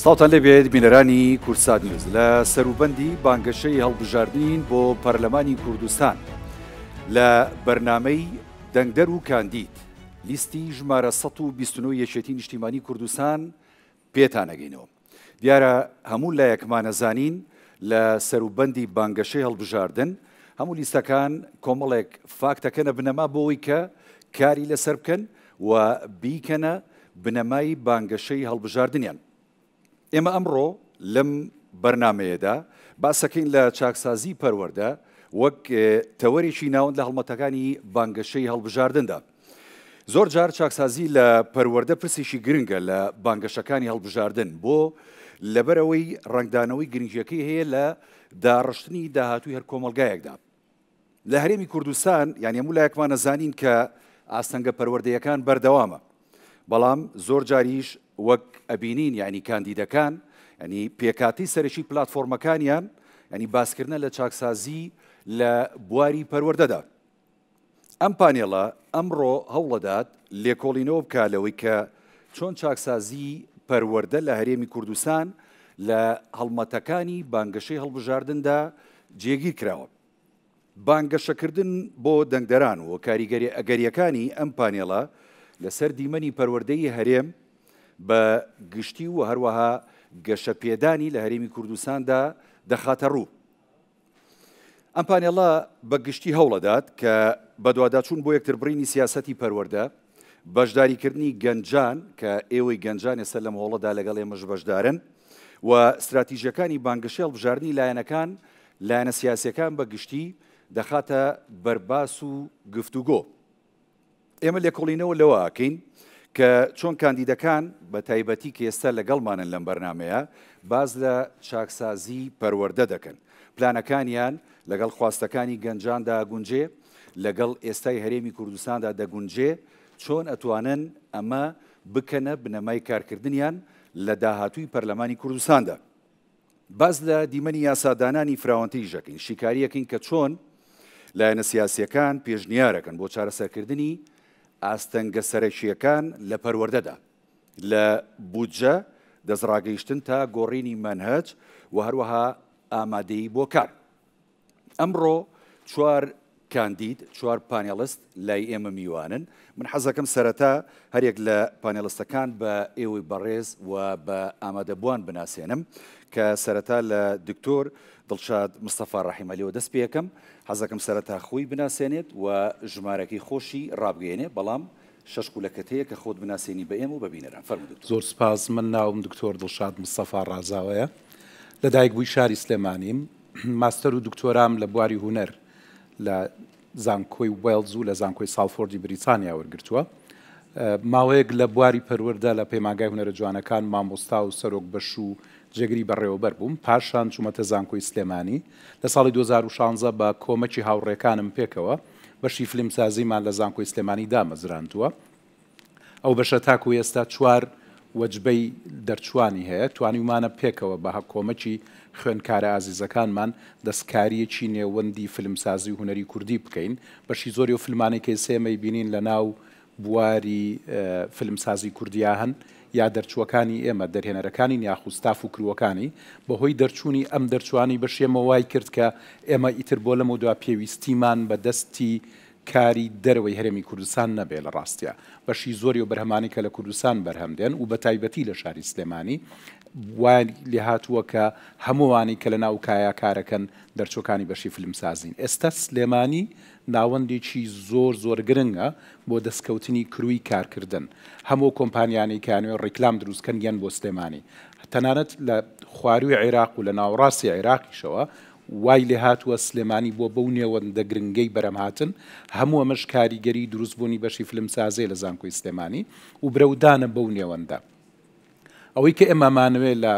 ساڵتان لەبێت بینەرانی کورسات نیوز لە سەروبەندی بانگەشەی هەڵبژاردنین بۆ پەرلەمانی کوردستان لە بەرنامەی دەنگدەر و کاندید لیستی ژمارە 129 یەکێتی نیشتیمانی کوردستان پێتانەگەینەوە. دیارە هەموو لایەکمانە زانین لە سەروبەندی بانگەشەی هەڵبژاردن هەموو لیستەکان کۆمەڵێک فاکتەکەنە بنەما بۆەوەی کە کاری لەسەر بکەن و بیکەنە بنەمای بانگەشەی هەڵبژاردنیان. ئێمە ئەمڕۆ لەم بەرنمەیەدا باسەکەین لە چاکسازی پەروەردە وەک تەوەرێکی ناوەند لە هەڵمەتەکانی بانگەشەی هەڵبژاردندا. زۆر جار چاکسازی لە پەروەردە پرسێکی گرنگە لە بانگەشەکانی هەڵبژاردن بۆ لەبەرەوەی ڕنگدانەوەی گرنگیەکەی هەیە لە داڕشتنی داهاتووی هەر کۆمەلگایەکدا. لە هەرێمی کوردستان یان هەموو لایەکمانە زانین کە ئاستەنگە پەروەردەیەکان بەردەوامە، بەڵام زۆر جاریش وەک ئەبینین یعنی کاندیدەکان ینی پێکاتی سەرشی پلاتفۆرمەکانیان ینی باسکردنە لە چاکسازی لە بواری پەروەردەدا. ئەم پانێڵە ئەمڕۆ هەوڵەدات لێکۆڵینەوە بکات لەوەی کە چۆن چاکسازی پەروەردە لە هەرێمی کوردستان لە هەڵمەتەکانی بانگەشەی هەڵبژاردندا جێگیر کراوە. بانگەشەکردن بۆ دەنگدەران و کاریگەریەکانی ئەم پانێڵە لەسەر دیمەنی پەروەردەی هەرێم بە گشتی و هەروەها گەشەپێدانی لە هەرێمی کوردستاندا دەخاتە ڕوو. ئەم پانێڵە بە گشتی هەوڵەدات کە بەدواداچوون بۆ یەکتربڕینی سیاسەتی پەروەردە، بەشداریکردنی گەنجان کە ئێوەی گەنجان ئێستا لەم هۆڵەدا لەگەڵ ئێمەش بەشدارن و استراتیژیەکانی بانگەشەی هەڵبژاردنی لایەنەکان لایەنە سیاسیەکان بە گشتی دەخاتە بەرباس و گفتوگۆ. ئێمە لێکۆڵینەوە لەوە ئاکەین کە چۆن کاندیدەکان بە تایبەتی کە ئێستا لەگەڵمانن لەم بەرنمەیە باز لە چاکسازی پەروەردە دەکەن، پلانەکانیان لەگەڵ خواستەکانی گەنجاندا گونجێ، لەگەڵ ئێستای هەرێمی کوردستاندا دەگونجێ، چۆن ئەتوانن ئەمە بکەنە بنەمای کارکردنیان لە داهاتووی پەرلەمانی کوردستاندا. باز لە دیمەنی یاسادانانی فراوانتەی ژەکەین، شیکاریەکەین کە چۆن لایەنە سیاسیەکان پێشنیارەکەن بۆ چارەسەرکردنی ئاستەنگە سەرەکیەکان لە پەروەردەدا، لە بودجە دەستڕاگەیشتن تا گۆڕینی مەنهەج و هەروەها ئامادەیی بۆ کار. ئەمڕۆ چوار کاندید، چوار پانێڵست لای ئێمە میوانن. من حەزەکەم سەرەتا هەرێک لە پانێڵستەکان بە ئێوەی بەڕێز و بە ئامادەبووان بناسێنم کە سەرەتا لە دکتۆر دڵشاد مستەفا ڕەحیمەلیەوە دەست پێ یەکەم. حەزەکەم سەرەتا خۆی بناسێنێت و ژمارەکەی خۆشی ڕابگەێنێ، بەڵام شەش قولەکەت هەیە کە خۆت بناسێنی بە ئێمە و ببینەران. فەرموو. زۆر سپاس. من ناوم دکتۆر دڵشاد مستەفا ڕازاوەیە، لە دایکبووی شاری سلێمانیم. ماستەر و دکتۆرام لە بواری هونەر لە زانکۆی وێڵز و لە زانکۆی ساڵفۆردی بریتانیا وەرگرتووە. ماوەیەک لە بواری پەروەردە لە پەیمانگای هونەرە جوانەکان مامۆستا و سەرۆک بەش و جێگری بەڕێوەبەر بووم. پاشان چوومەتە زانکۆی سلێمانی لە ساڵی 2016 بە کۆمەکی هاوڕێکانم پێکەوە بەشی فیلمسازیمان لە زانکۆی سلێمانی دامەزراندووە. ئەو بەشە تاکو ئێستا چوار وەجبەی دەرچوانی هەیە، توانیمانە پێکەوە بە کۆمەکی خوێندکارە ئازیزەکانمان دەستکاریەکی نێوەندی فیلمسازی و هونەری کوردی بکەین. بەشی زۆری و فیلمانێکی سێمەی بینین لە ناو بواری فیلمسازی کوردیا هەن یا دەرچووەکانی ئێمە دەرهێنەرەکانی یاخستاف و کروەکانی بەهۆی دەرچوونی ئەم دەرچوانی بەشێمە وای کرد کە ئێمە ئیتر بۆ لەمە دوا پێویستیمان بە دەستی کاری دەرەوەی هەرێمی کوردستان نەبێ. لە ڕاستیە بەشی زۆری و بەرهەمانی کە لە کوردستان بەرهەمدێن و بە تایبەتی لە شاری سلێمانی وای لێ هاتووە کە هەمووانی کە لە ناو کایاکارەکەن دەرچوەکانی بەشی فیلمسازین. ئێستا سلێمانی ناوەندێکی زۆر زۆر گرنگە بۆ دەستکەوتنی کروی کارکردن. هەموو کۆمپانیانی کانوێ ڕیکلام دروستکەن گەن بۆ سلێمانی، تەنانەت لە خواروی عێراق و لە ناوەڕاستی عێراقیشەوە وای لێ هاتووە سلێمانی بۆ بەو نێوەندە گرنگەی بەرەم هاتن. هەموو ئەمەش کاریگەری دروستبوونی بەشی فیلمسازی لە زانکۆی سلێمانی و برەودانە بەو نێوەندە. ئەوەی کە ئێمەمانوێت لە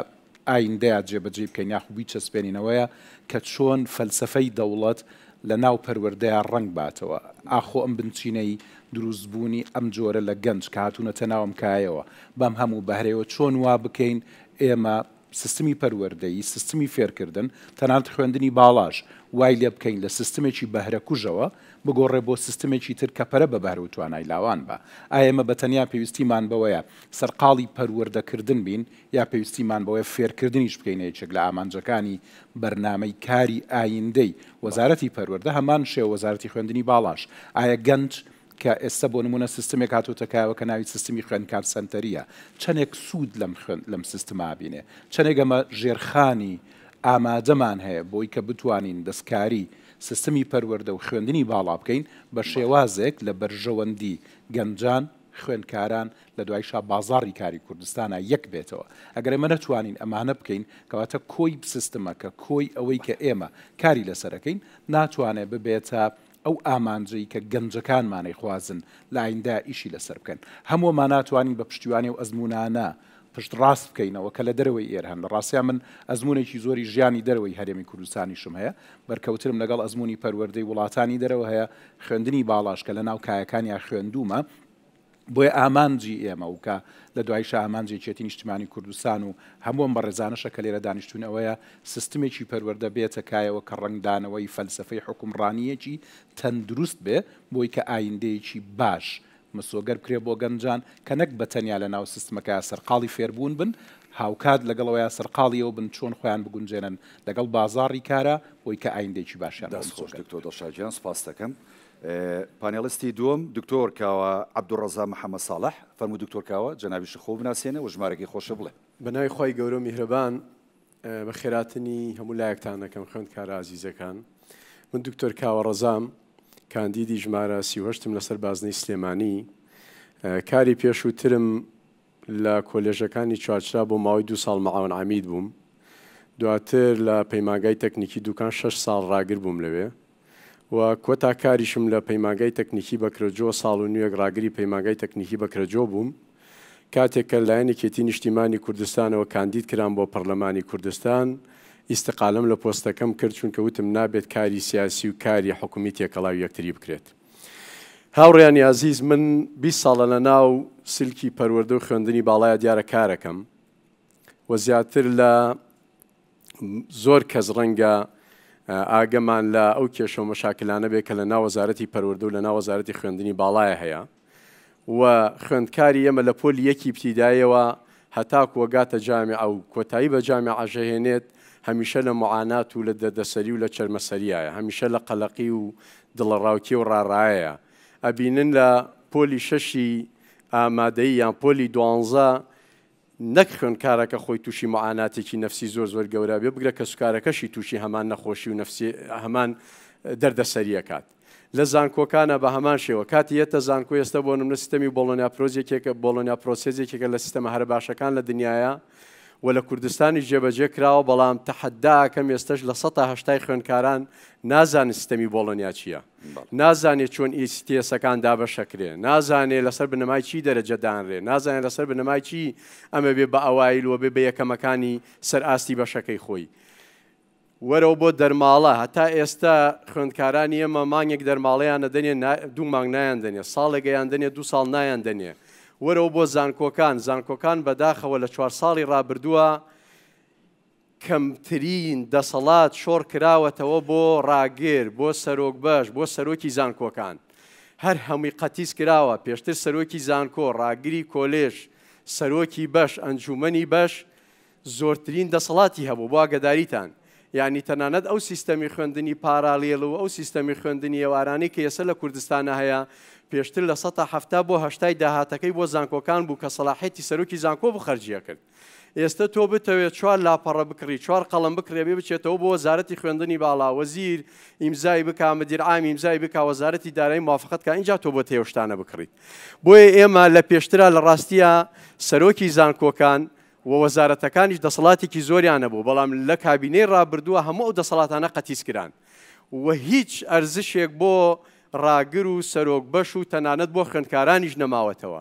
ئایندەیە جێبەجێ بکەین یاخو بیچەسپێنینەوەیە کە چۆن فەلسفەی دەوڵەت لە ناو پەروەردەیە ڕنگ باتەوە. ئاخۆ ئەم بنچینەی دروستبوونی ئەم جۆرە لە گەنج کە هاتوونەتە ناوم کایەوە بەم هەموو بەهرەوە چۆن وا بکەین ئێمە سیستمی پەروەردەیی سیستمی فێرکردن تەنانەت خوێندنی باڵاش وای لێ بکەین لە سیستمێکی بەهرە کوژەوە بگۆڕێ بۆ سیستمێکی تر کە پەرە بە بەهرە و توانای لاوان بە ئایا ئێمە بەتەنیا پێویستیمان بەوەیە سەرقاڵی پەروەردەکردن بین یا پێویستیمان بەوەیە فێرکردنیش بکەین یەکێک لە ئامانجەکانی بەرنامەی کاری ئایندەی وەزارەتی پەروەردە هەمان شێوە وەزارەتی خوێندنی باڵاش ئایا گەنج کە ئێستا بۆ نمونە سیستمێک هاتووتەکایەوە کە ناوی سیستمی خوێندکار سەنتەریە چەندێک سوود لەم سیستما بینێ چەندێک ئەمە ژێرخانی ئامادەمان هەیە بۆی کە بتوانین دەستکاری سیستمی پەروەردە و خوێندنی باڵا بکەین بە شێوازێک لە بەرژەوەندی گەنجان خوێندکاران لە دوایشا بازاڕی کاری کوردستانە یەک بێتەوە ئەگەر ئێمە نەتوانین ئەمانە بکەین کەواتە کۆی سیستمەکە کۆی ئەوەی کە ئێمە کاری لەسەرەکەین ناتوانێت ببێتە ئەو ئامانجەی کە گەنجەکانمانەی خوازن لە ئایندا ئیشی لەسەر بکەن هەموومان ناتوانین بە پشتیوانی و ئەزمونانە پشت ڕاست بکەینەوە کە لە دەرەوەی ئێرە هەن لە ڕاستیان من ئەزمونێکی زۆری ژیانی دەرەوەی هەرێمی کوردستانیشم هەیە بەرکەوترم لەگەڵ ئەزمموی پەروەردەی وڵاتانی دەرەوە هەیە خوێندنی باڵاش کە لە ناو کایەکانیان خوێندومە بۆیە ئامانجی ئێمە وکە لە دوایش ئامانجی چێتی نیشتیمانی کوردستان و هەمووم بە ڕێزانەشە کە لێرە دانیشتوونەوەیە سیستمێکی پەروەردە بێتە کایەوە کە ڕنگدانەوەی فەلسفەی حکومڕانیەکی تەندروست بێ بۆی کە ئایندەیەکی باش مسۆگەر بکرێ بۆ گەنجان کە نەک بەتەنیا لە ناو سیستمەکە سەرقاڵی فێربوون بن هاوکات لەگەڵەوەیە سەرقاڵیەوە بن چۆن خۆیان بگونجێنن لەگەڵ بازاڕی کارە بۆی کە ئایندێکی باشیان دەستخۆش دکتۆر دڵشادیان سوپاس دەکەم پانێڵستی دووەم دکتۆر کاوە عەبدوڕەزا محەممەد ساڵح فەرموو دکتۆر کاوە جەنابیش خۆ بناسیێنە و ژمارەی خۆشە بڵێ بەناوی خۆی گەورە و میهرەبان بە خێراتنی هەموو لایەکتان دەکەم خوێندکارە عەزیزەکان من دکتۆر کاوە ڕەزام کاندیدی ژمارە 38م لەسەر بازنەی سلێمانی کاری پێشووترم لە کۆلێژەکانی چوارچرا بۆ ماوەی 2 ساڵ مەعاون عەمید بووم دواتر لە پەیمانگای تەکنیکی دوکان 6 ساڵ ڕاگر بووم لەوێ و کۆتا کاریشم لە پەیمانگای تەکنیکی بەکرەجۆ ساڵ و نوێک ڕاگری پەیمانگای تەکنیکی بەکرەجۆ بووم کاتێک کە لایەنێکێتی نیشتیمانی کوردستانەوە کاندید کران بۆ پەرلەمانی کوردستان ئیستقالەم لە پۆستەکەم کرد چونکە وتم نابێت کاری سیاسی و کاری حکومی تێکەڵاوی یەکتری بکرێت هاوڕێیانی عەزیز من 20 ساڵە لە ناو سلکی پەروەردە و خوێندنی باڵایە دیارە کارەکەم و زیاتر لە زۆر کەس ڕەنگە ئاگەمان لە ئەو کێشە و مەشاکلانە بێت کە لە ناو وەزارەتی پەروەردە و لە ناو وەزارەتی خوێندنی باڵایە هەیە و خوێندکاری ئێمە لە پۆلی یەکی ابتیدایەوە هەتاکو وەگاتە جامعە و کۆتایی بە جامعە ئەژەهێنێت هەمیشە لە معانات و لە دەردەسەری و لە چەرمەسەریایە هەمیشە لە قەلەقی و دڵڕاوکی و ڕاڕایەیە ئەبینن لە پۆلی شەشی ئامادەیی یان پۆلی 12 نەک خوێندکارەکە خۆی تووشی معاناتێکی نەفسی زۆر زۆر گەورە بێ بگرە کە سوکارەکەشی تووشی هەمان نەخۆشی و هەمان دەردەسەریەکات لە زانکۆکانە بە هەمان شێوە کاتی یەتە زانکۆ ئێستا بۆ نمونە سیستەمی بۆڵۆنیا پرۆزێکێکە بۆڵۆنیا پرۆسێزێکێکە لە سیستەمە هەرە باشەکان لە دنیاە و لە کوردستانی جێبەجێ کراوە بەڵام تەحەداکەم ئێستش لە 180 خوێندکاران نازانێت سیستەمی بۆڵۆنیا چییە نازانێت چۆن ئیسیتیەسەکان دابەشەکرێ نازانێت لەسەر بنەمای چی دەرەجەدانرێ نازانێت لەسەر بنەمای چی ئەمە بێ بە ئەوایل و بێ بە یەکەمەکانی سەر ئاستی بەشەکەی خۆی وەرەوە بۆ دەرماڵە هەتا ئێستا خوێندکارانی ئێمە مانگێک دەرماڵەیان دەنێ 2 مانگ نایان دەنێ ساڵێکیان دەنێ 2 ساڵ نایان دەنێ وەرەوە بۆ زانکۆکان بەداخەوە لە 4 ساڵی ڕابردووە کەمترین دەسەڵات شۆڕ کراوەتەوە بۆ ڕاگر بۆ سەرۆک بەش بۆ سەرۆکی زانکۆکان هەر هەمووی قەتیس کراوە پێشتر سەرۆکی زانکۆ ڕاگری کۆلێژ سەرۆکی بەش ئەنجومەنی بەش زۆرترین دەسەڵاتی هەبوو بۆ ئاگاداریتان یعنی تەنانەت ئەو سیستەمی خوێندنی پاراڵێڵ و ئەو سیستەمی خوێندنی ئێوارانەی کە ئێستا لە کوردستانە هەیە پێشتر لە 170 بۆ 80 داهاتەکەی بۆ زانکۆکان بوو کە سەلاحێتی سەرۆکی زانکۆ بخەرجیە کرد ئێستا تۆ بتەوێت 4 لاپەڕە بکڕی 4 قەڵەم بکڕێ بێ بچێتەوە بۆ وەزارەتی خوێندنی باڵا وەزیر ئیمزای بکا مدیر عامی ئیمزای بکا وەزارەتی دارایی موافقەت کە اینجا تۆ بۆ تێوشتانە بکڕیت بۆیە ئێمە لە پێشترا لە ڕاستیە سەرۆکی زانکۆکان و وەزارەتەکانیش دەسەڵاتێکی زۆریان نەبوو بەڵام لە کابینەی ڕابردووە هەموو ئەو دەسەڵاتانە قەتیس کران و هیچ ئەرزشێک بۆ ڕاگر و سەرۆک بەش و تەنانەت بۆ خوێندکارانیش نەماوەتەوە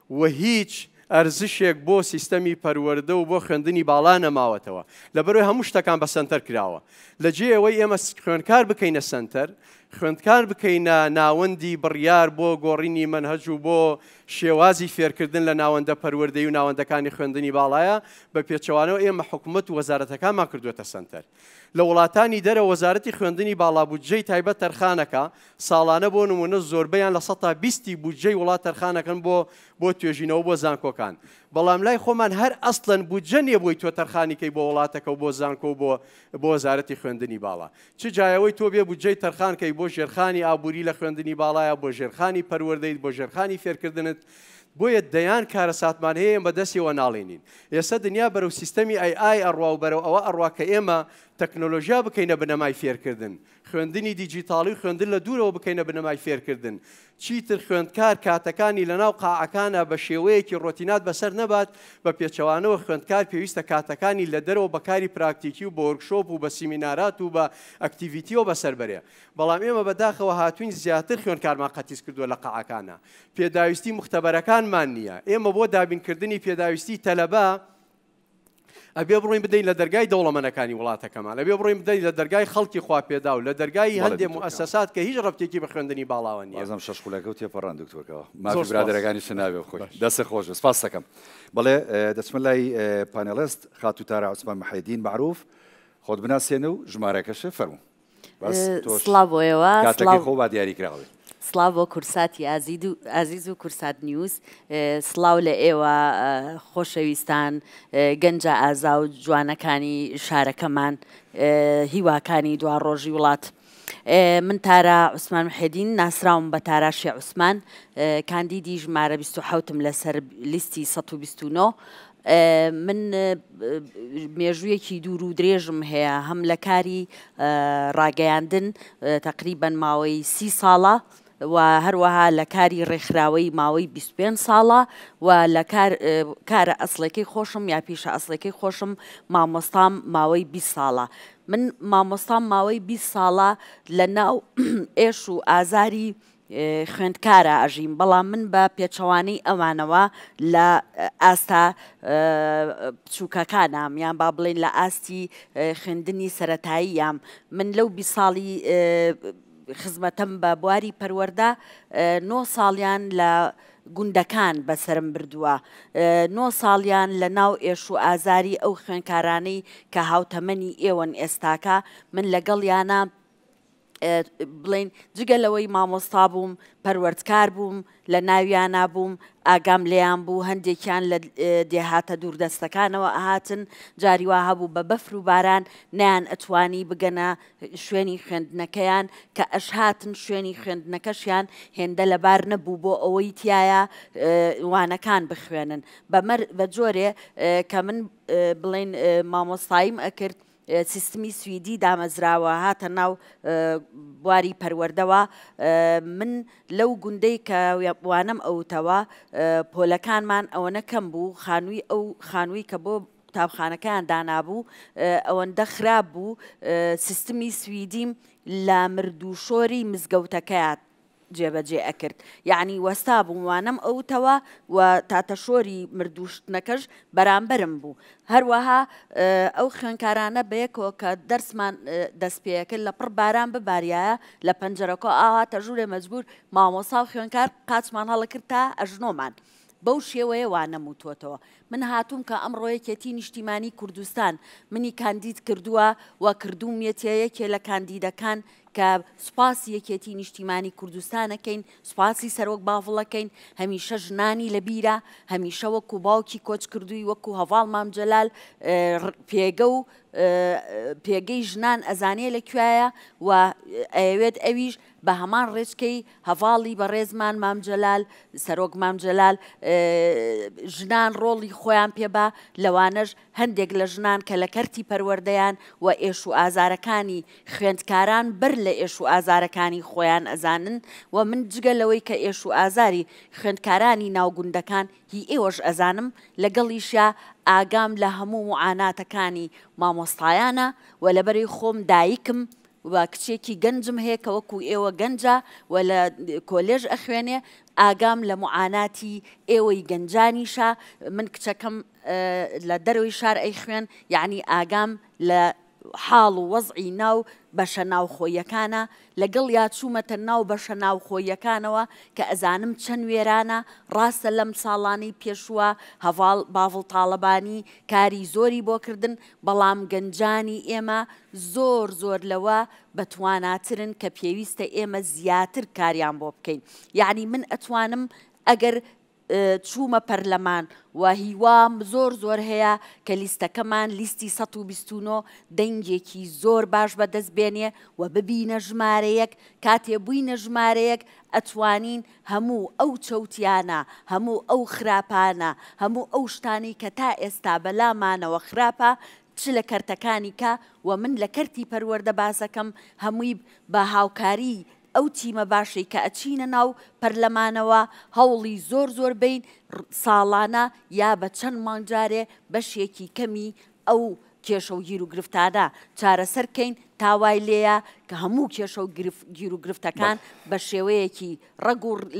و هیچ ئەرزشێک بۆ سیستەمی پەروەردە و بۆ خوێندنی باڵا نەماوەتەوە لەبەرەوەی هەموو شتەکان بە سەنتەر کراوە لە جێ ئەوەی ئێمە خوێندکار بکەینە سەنتەر خوێندکار بکەینە ناوەندی بڕیار بۆ گۆڕینی منهەج و بۆ شێوازی فێرکردن لە ناوەندە پەروەردەی و ناوەندەکانی خوێندنی باڵایە بە پێچەوانەوە ئێمە حکوومەت و وەزارەتەکانمان کردوێتە سەنتەر. لە وڵاتانی دەرە وەزارەتی خوێندنی باڵا بودجەی تایبەت تەرخانەکە ساڵانە بۆ نمونە زۆربەیان لە 120 بودجەی وڵات تەرخانەکەن بۆ توێژینەوە بۆ زانکۆکان. بەڵام لای خۆمان هەر ئەسڵەن بودجە نییە بۆی تۆ تەرخانیکەی بۆ وڵاتەکە و بۆ زانکۆ و بۆ وەزارەتی خوێندنی باڵا. چ جایەوەی تۆ بێ بودجەی تەرخانکەی بۆ ژێرخانی ئابووری لە خوێندنی باڵایە، بۆ ژێرخانی پەروەردەیت، بۆ ژێرخانی فێرکردنت، بۆیە دەیان کارە ساتمان هەیە بە دەستیەوە ناڵێنین. ئێستا دنیا بەرەو سیستەمی ئای ئەڕوا و بەرەو ئەوە ئەڕوا کە ئێمە تەکنۆلۆژیا بکەینە بنەمای فێرکردن، خوێندنی دیجیتاڵی و خوێندن لە دوورەوە بکەینە بنەمای فێرکردن. چیتر خوێندکار کاتەکانی لەناو قاعەکانە بە شێوەیەکی ڕۆتینات بەسەر نەبات، بە پێچەوانەوە خوێندکار پێویستە کاتەکانی لە دەرەوە بەکاری پراکتیکی و بە وەرکشۆپ و بە سیمینارات و بە ئەکتیڤیتیەوە بەسەر بەرێ. بەڵام ئێمە بەداخەوە هاتوین زیاتر خوێندکارمان قەتیس کردووە لە قاعەکانە. پێداویستی مختبەرەکانمان نییە. ئێمە بۆ دابینکردنی پێداویستی تەلەبە ئەبێ بڕۆین بدەین لە دەرگای دەوڵەمەندەکانی وڵاتەکەمان، ئەبێ بڕۆین بدەین لە دەرگای خەڵکی خواپێدا و لە دەرگای هەندێک موسەسات کە هیچ ڕەبتێکی بە خوێندنی باڵاوە نییە. ئەزم شەش خولەکە و تێپەڕان دکتۆرکەوە مافی برادەرەکانی سناوێ خۆش دەستە خۆش سپاس دەکەم. بەڵێ دەچمە لای پانێلیست خاتو تارە عوسمان محەیدین معروف خۆت بناسێنە و ژمارەکەشە فەرموو. سڵاوەوە کاتەکەی خۆ با دیاری کراوێ. سڵاو بۆ کورساتی ئازیز و کورسات نیوز، سڵاو لە ئێوە خۆشەویستان گەنجە ئازا و جوانەکانی شارەکەمان، هیواکانی دوا ڕۆژی وڵات. من تارە عوسمان محەیدین ناسراوم بە تاراشی عوسمان، کاندیدی ژمارە 27م لەسەر لیستی 129. من مێژوویەکی دوور و درێژم هەیە، هەم لە کاری ڕاگەیاندن تقریبەن ماوەی 30 ساڵە و هەروەها لە کاری ڕێکخراوەی ماوەی 25 ساڵە و لە کارە ئەسڵەکەی خۆشم یا پیشە ئەسڵەکەی خۆشم مامۆستام ماوەی 20 ساڵە. من مامۆستام ماوەی 20 ساڵە لە ناو ئێش و ئازاری خوێندکارە ئەژیم، بەڵام من بە پێچەوانەی ئەوانەوە لە ئاستا بچووکەکانم یان با بڵێن لە ئاستی خوێندنی سەرەتاییام. من لەو 20 ساڵی خزمەتم بە بواری پەروەردە 9 ساڵیان لە گوندەکان بەسرم بردووە، 9 ساڵیان لە ناو ئێش و ئازاری ئەو خوێندکارانەی کە هاوتەمەنی ئێوەن ئێستاکە من لەگەڵیانە بڵێن جگەلەوەی مامۆستا بووم، پەروەردکار بووم، لە ناویانە بووم، ئاگام لێیان بوو، هەندێکیان لە دێهاتە دووردەستەکانەوە ئاهاتن، جاریوا هەبوو بە بەفر و باران نیان ئەتوانی بگەنە شوێنی خوێندنەکەیان کە ئەشهاتن شوێنی خوێندنەکەشیان هێندە لەبار نەبوو بۆ ئەوەی تایە وانەکان بخوێنن. بە جۆرێ کە من بڵێن مامۆستاییم ئەکرد سیستمی سویدی دامەزراوە هاتە ناو بواری پەروەردەوە. من لەو گوندەی کە وانم ئەوتەوە پۆلەکانمان ئەوەنە کەم بوو، خانووی کە بۆ قوتابخانەکەیان دانابوو ئەوەندە خراپ بوو، سیستمی سویدیم لە مردوشۆری مزگەوتەکەیات جێبەجێ ئەکرد، یعنی وەستا بووم وانم ئەوتەوە و تاتەشۆری مردوشتنەکەش بەرامبەرم بوو. هەروەها ئەو خوێندکارانە بەیەکەوە کە دەرسمان دەست پێەکرد لە پڕ باران بباریایە لە پەنجەرەکە ئاهاتە ژوورێ مەجبور مامۆستا و خوێندکار قاچمان هەڵەکرد تا ئەژنۆمان. بەو شێوەیە وانەموتوەتەوە. من هاتووم کە ئەم ڕۆیەکێتی نیشتیمانی کوردستان منی کاندید کردووە و کردوومێتە یەکێ لە کاندیدەکان کە سوپاسی یەکێتی نیشتیمانی کوردستانەکەین، سوپاسی سەرۆک باڤڵەکەین، هەمیشە ژنانی لە بیرە، هەمیشە وەکو باوکی کۆچ کردووی وەکو هەڤاڵ مامجەلال پێگە و پێگەی ژنان ئەزانێ لەکوێیە و ئەوێت ئەویش بە هەمان ڕێچکەی هەڤاڵی بە ڕێزمان مامجەلال سەرۆک مامجەلال ژنان ڕۆڵی خۆیان پێبا، لەوانەش هەندێک لە ژنان کە لە کەرتی پەروەردەیان و ئێش و ئازارەکانی خوێندکاران بەر لە ئێش و ئازارەکانی خۆیان ئەزانن و من جگە لەوەی کە ئێش و ئازاری خوێندکارانی ناوگوندەکان هی ئێوەش ئەزانم لەگەڵیشە ئاگام لە هەموو معاناتەکانی مامۆستایانە و لەبەری خۆم دایکم و کچێکی گەنجم هەیە کە وەکو ئێوە گەنجە و لە کۆلێژ ئەخوێنێ، ئاگام لە معاناتی ئێوەی گەنجانیشە. من کچەکەم لە دەروی شار ئەی خوێن، یعنی ئاگام لە حاڵ و وەزعی ناو بەشە ناوخۆیەکانە لەگەڵ یا چوومەتە ناو بەشە ناوخۆیەکانەوە کە ئەزانم چەند وێرانە ڕاستە لەم ساڵانی پێشووە هەڤاڵ باڤڵ تاڵەبانی کاری زۆری بۆ کردن بەڵام گەنجانی ئێمە زۆر لەوە بەتواناترن کە پێویستە ئێمە زیاتر کاریان بۆ بکەین یعنی من ئەتوانم ئەگەر چوومە پەرلەمان و هیوام زۆر هەیە کە لیستەکەمان لیستی 129 دەنگێکی زۆر باش بەدەست بێنێ و ببینە ژمارەیەک کاتێ بووینە ژمارەیەک ئەتوانین هەموو ئەو چەوتیانە هەموو ئەو خراپانە هەموو ئەو شتانی کە تا ئێستا بەلامانەوە خراپە چ لە کەرتەکانی کە و من لە کەرتی پەروەردە باسەکەم هەمووی بە هاوکاری ئەو تیمە باشەی کە ئەچینە ناو پەرلەمانەوە هەوڵی زۆر بین ساڵانە یا بە چەند مانگجارێ بەشێکی کەمی ئەو کێشە و گیر و گرفتانە چارەسەرکەین تاوای لێیە کە هەموو کێشە و گیر و گرفتەکان بە شێوەیەکی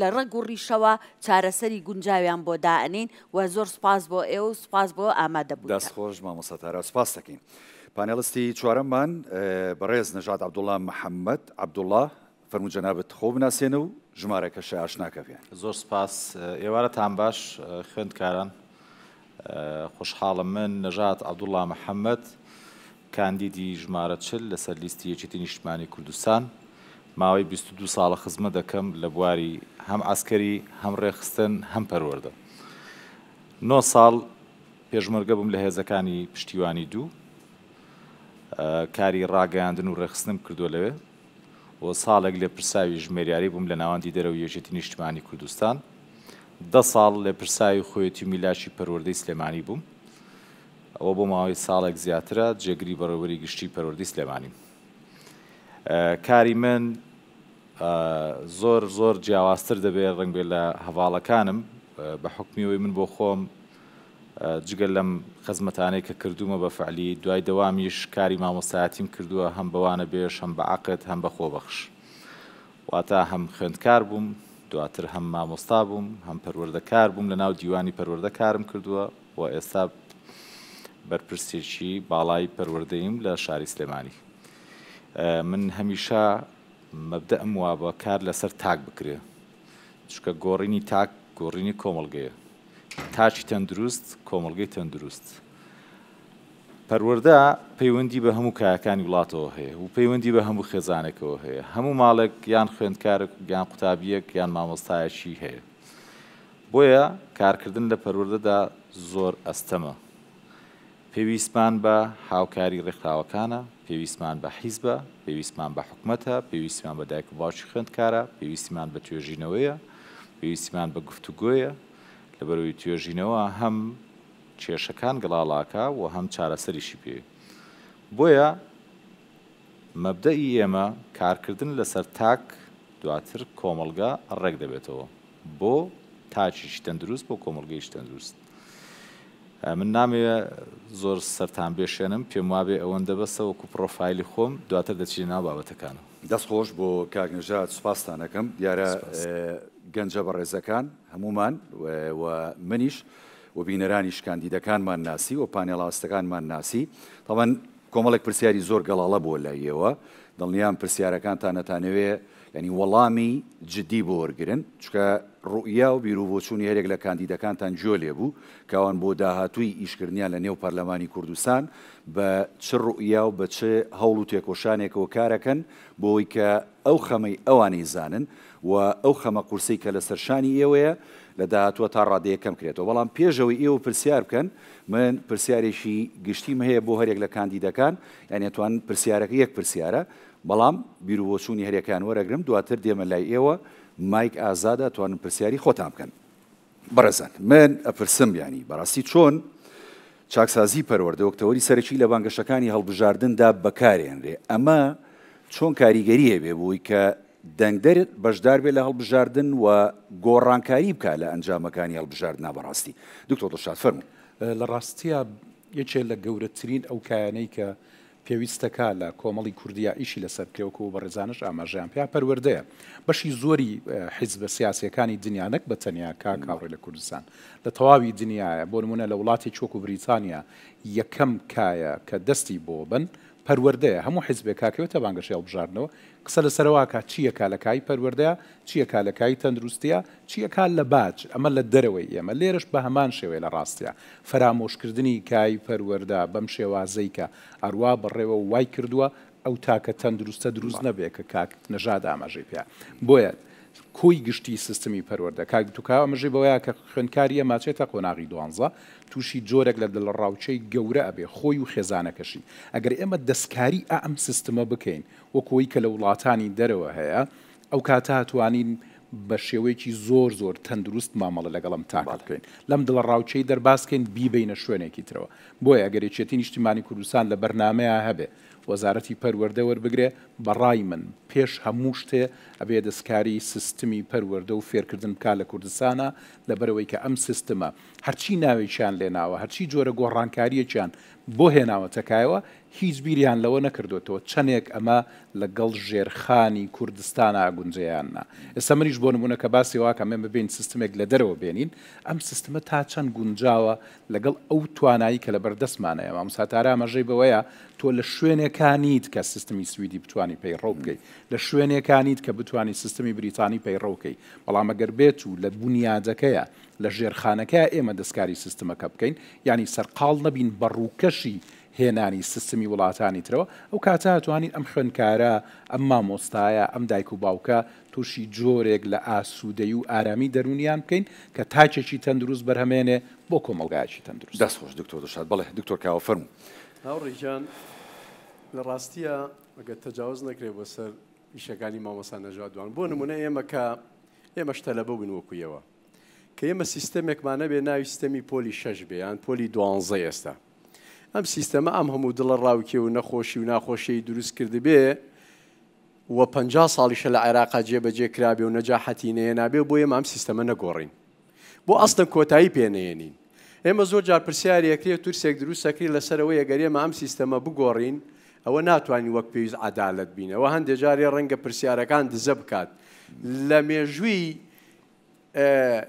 لە ڕەگ و ڕیشەوە چارەسەری گونجاویان بۆ دائنین و زۆر سپاس بۆ ئێوە و سپاس بۆ ئامادە بوو دەستخۆش مامۆستا تارا سپاس دەکەین پانێڵستی چوارەممان بەڕێز نەژاد عەبدوڵڵا محەممەد عەبدوڵڵا فەرموو جەنابەت خۆ بناسێنە و ژمارەکەشە ئاشناکە پێیان زۆر سپاس ئێوارەتان باش خوێندکاران خۆشحاڵم من نەژاد عەبدوڵڵا محەممەد کاندیدی ژمارە 40 لەسەر لیستی یەکێتی نیشتیمانی کوردستان ماوەی 22 ساڵە خزمەت دەکەم لە بواری هەم ئاسکەری هەم ڕێخستن هەم پەروەردە 9 ساڵ پێشمەرگە بووم لە هێزەکانی پشتیوانی دوو کاری ڕاگەیاندن و ڕێخستنم کردووە لەوێ و ساڵێک لێ پرساوی ژمێریاری بووم لە ناوەندی دەرەوە یەکێتی نیشتیمانی کوردستان 10 ساڵ لێ پرساوی خۆیەتی و میلاشی پەروەردەی سلێمانی بووم ئەوە بۆ ماوەی ساڵێک زیاترە جێگری بەڕێوەبەری گشتی پەروەردەی سلێمانی کاری من زۆر جیاوازتر دەبێت ڕەنگ بێت لە هەواڵەکانم بە حکمیەوەی من بۆ خۆم جگەل لەم خزمەتانەی کە کردومە بە فعلی دوای دەوامیش کاری مامۆستایەتیم کردووە هەم بەوانە بێش هەم بە عەقد هەم بە خۆبەخش واتە هەم خوێندکار بووم دواتر هەم مامۆستا بووم هەم پەروەردەکار بووم لە ناو دیوانی پەروەردە کارم کردووە و ئێستا بەرپرسێکی باڵای پەروەردەیم لە شاری سلێمانی من هەمیشە مەبدەم وا بە کار لەسەر تاک بکرێ چکە گۆڕینی تاک گۆڕینی کۆمەڵگەیە تاچی تەندروست کۆمەڵگەی تەندروست پەروەردە پەیوەندی بە هەموو کایەکانی وڵاتەوە هەیە و پەیوەندی بە هەموو خێزانێکەوە هەیە هەموو ماڵێک یان خوێندکارێک یان قوتابیەک یان مامۆستایەکی هەیە بۆیە کارکردن لە پەروەردەدا زۆر ئەستەمە پێویستمان بە هاوکاری ڕێکخراوەکانە پێویستمان بە حیزبە پێویستمان بە حکومەتە پێویستمان بە دایک و باوکی خوێندکارە پێویستمان بە توێژینەوەیە پێویستمان بە گفتوگۆیە لەبەرەوەی توێژینەوە هەم کێشەکان گەڵاڵاکە و هەم چارەسەریشی پێ بۆیە مەبدەئی ئێمە کارکردن لەسەر تاک دواتر کۆمەڵگە ڕێک دەبێتەوە بۆ تاچیشی تەندروست بۆ کۆمەڵگەیشی تەندروست من نامەوێت زۆر سەرتان بێشێنم پێم وابێ ئەوەندە بەسە وەکو پرۆفایلی خۆم دواتر دەچینە ناو بابەتەکانەوە دەستخۆش بۆ کاک نەژاد سوپاستان دەکەم دیارە گەنجە بەڕێزەکان هەمومان و منیش و بینەرانیش کاندیدەکانمان ناسی و پانێڵاستەکانمان ناسی تەڵەن کۆمەڵێک پرسیاری زۆر گەڵاڵە بۆ لایەوە دڵنیام پرسیارەکانتان نەتانەوێ ینی وەڵامی جددی بۆ وەرگرن چکە ڕوئیا و بیرروبۆچوونی هەرێک لە کاندیدەکانتان جۆ لێبوو کەوان بۆ داهاتووی ئیشکردنیان لە نێو پەرلەمانی کوردستان بە چ ڕوئیا و بە چ هەوڵ و تێکۆشانێکەوە کارەکەن بۆی کە ئەو خەمەی ئەوانەی زانن و ئەو خەمە قورسەی کە لە سەرشانی ئێوەیە لە داهاتووە تا ڕادەیەکەم کرێتەوە بەڵام پێشەوەی ئێوە پرسیار بکەن من پرسیارێکی گشتیم هەیە بۆ هەرێک لە کاندیدەکان یان ئەتوان پرسیارەکە یەک پرسیارە بەڵام بیرروبۆچوونی هەرێکیان وەرەگرم دواتر دێمە لای ئێوە مایک ئازادە توانن پرسیاری خۆتان بکەن بەڕێزان من ئەپرسم ینی بەڕاستی چۆن چاکسازی پەروەردە وەکتەوەری سەرەکی لە بانگەشەکانی هەڵبژاردندا بەکارێنرێ ئەمە چۆن کاریگەریە بێ بووی کە دەنگدەرت بەشدار بێت لە هەڵبژاردن و گۆڕانکاری بکە لە ئەنجامەکانی هەڵبژاردننا بەڕاستی دکتۆر دڵشاد فەرموو لە ڕاستیە یەکێک لە گەورەترین ئەو کایانەی کە پێویستەکە لە کۆمەڵی کوردیا ئیشی لەسەر بکرێوەکە و بەڕێزانش ئاماژیان پێیا پەروەردەیە بەشی زۆری حیزبە سیاسیەکانی دنیانەک بە تەنیا کاڕێ لە کوردستان لە تەواوی دنیاە بۆ نمونە لە وڵاتی چۆک و بریتانیا یەکەم کایە کە دەستی بۆ بن پەروەردەیە هەموو حیزبێک کاکەوێتە بانگەشەی هەڵبژاردنەوە قسە لەسەرەوەکە چییە کالەکای پەروەردەیە چییە کالەکای تەندروستیە چییە کال لە باج ئەمە لە دەرەوەی ئێمە لێرش بە هەمان شێوەیە لە ڕاستیە فرامۆشکردنی کای پەروەردە بەم شێوازەی کە ئەرووا بەڕێوە وای کردووە ئەو تاکە تەندروستە دروست نەبێت کە کاک نەژاد ئاماژەی پێ بۆیە کۆی گشتی سیستمی پەروەردە کاک دوکا ئەمەژەی بەوەیە کە خوێندکاریە ماچێتە قۆناغی 12 تووشی جۆرێک لە دڵڕاوچەی گەورە ئەبێ خۆی و خێزانەکەشی ئەگەر ئێمە دەستکاری ئەم سیستمە بکەین وەکۆی کە لە وڵاتانی دەرەوە هەیە ئەو کاتە هاتوانین بە شێوەیەکی زۆر تەندروست مامەڵە لەگەڵم تاکە بکەین لەم دڵڕاوچەی دەرباسکەین بیبینە شوێنێکی ترەوە بۆیە ئەگەرێکێتی نیشتیمانی کوردستان لە بەرنامەیە هەبێ وەزارەتی پەروەردە وەربگرێ بەڕای من پێش هەموو شتێ ئەبێ دەستکاری سیستمی پەروەردە و فێرکردن بکات لە کوردستانە لەبەرەوەی کە ئەم سیستمە هەرچی ناوێکیان لێناوە هەرچی جۆرە گۆڕانکاریەکیان بۆ هێناوە تەکایەوە هیچ بیریان لەوە نەکردوێتەوە چەندێک ئەمە لەگەڵ ژێرخانی کوردستانە گونجیاننا ئێستا منیش بۆ نمونە کە باسی واکە ئەمە ببین سیستمێک لە دەرەوە بێنین ئەم سیستمە تا چەند گونجاوە لەگەڵ ئەو توانایی کە لە بەردەستمانەیە مامۆستاتارە ئەمەژەی بەوەیە تۆ لە شوێنێکانیت کە سیستمی سویدی بتوانی پەیڕەو بکەیت لە شوێنێکانیت کە بتوانی سیستمی بریتانی پەیڕەو بکەیت بەڵام ئەگەر بێت و لە بنیادەکەیە لە ژێرخانەکە ئێمە دەستکاری سیستمەکە بکەین ینی سەرقاڵ نەبین بەڕووکەشی هێنانی سیستمی وڵاتانی ترەوە ئەو کاتە هاتوانین ئەم خوێندکارە ئەم مامۆستایە ئەم دایک و باوکە تووشی جۆرێک لە ئاسوودەی و ئارامی دەرونیان بکەین کە تاچێکی تەندروست بەرهەمێنێ بۆ کۆمەڵگایکی تەندروست دەستخۆش دکتۆر دڵشاد بەڵێ دکتۆر کاوە فەرموو هاوڕێژان لە ڕاستیە ئەگەر تەجاوز نەکرێت بۆ سەر ئیشەکانی مامۆستا نەژادوان بۆ نمونە ئێمە کە ئێمەش تەلەبە بووین وەکویەوە کە ئێمە سیستەمێکمانە بێ ناوی سیستەمی پۆلی 6 بێ یان پۆلی 12 ئێستا ئەم سیستەمە ئەم هەموو دڵە ڕاوکێ و نەخۆشی و ناخۆشیی دروست کرد بێ و 50 ساڵیشە لە عێراقا جێبەجێ کرابێ و نەجاحەتی نەیەنابێ بۆ ئێمە ئەم سیستەمە نەگۆڕین بۆ ئەستن کۆتایی پێنێنین ئێمە زۆر جار پرسیارەکرێت تورسێک دروستەکری لەسەرەوەی ئەگەر ئێمە ئەم سیستەمە بگۆڕین ئەوە ناتوانین وەک پێویست عەدالەت بینەوە هەندێک جارێ ڕەنگە پرسیارەکان دزە بکات لە مێژووی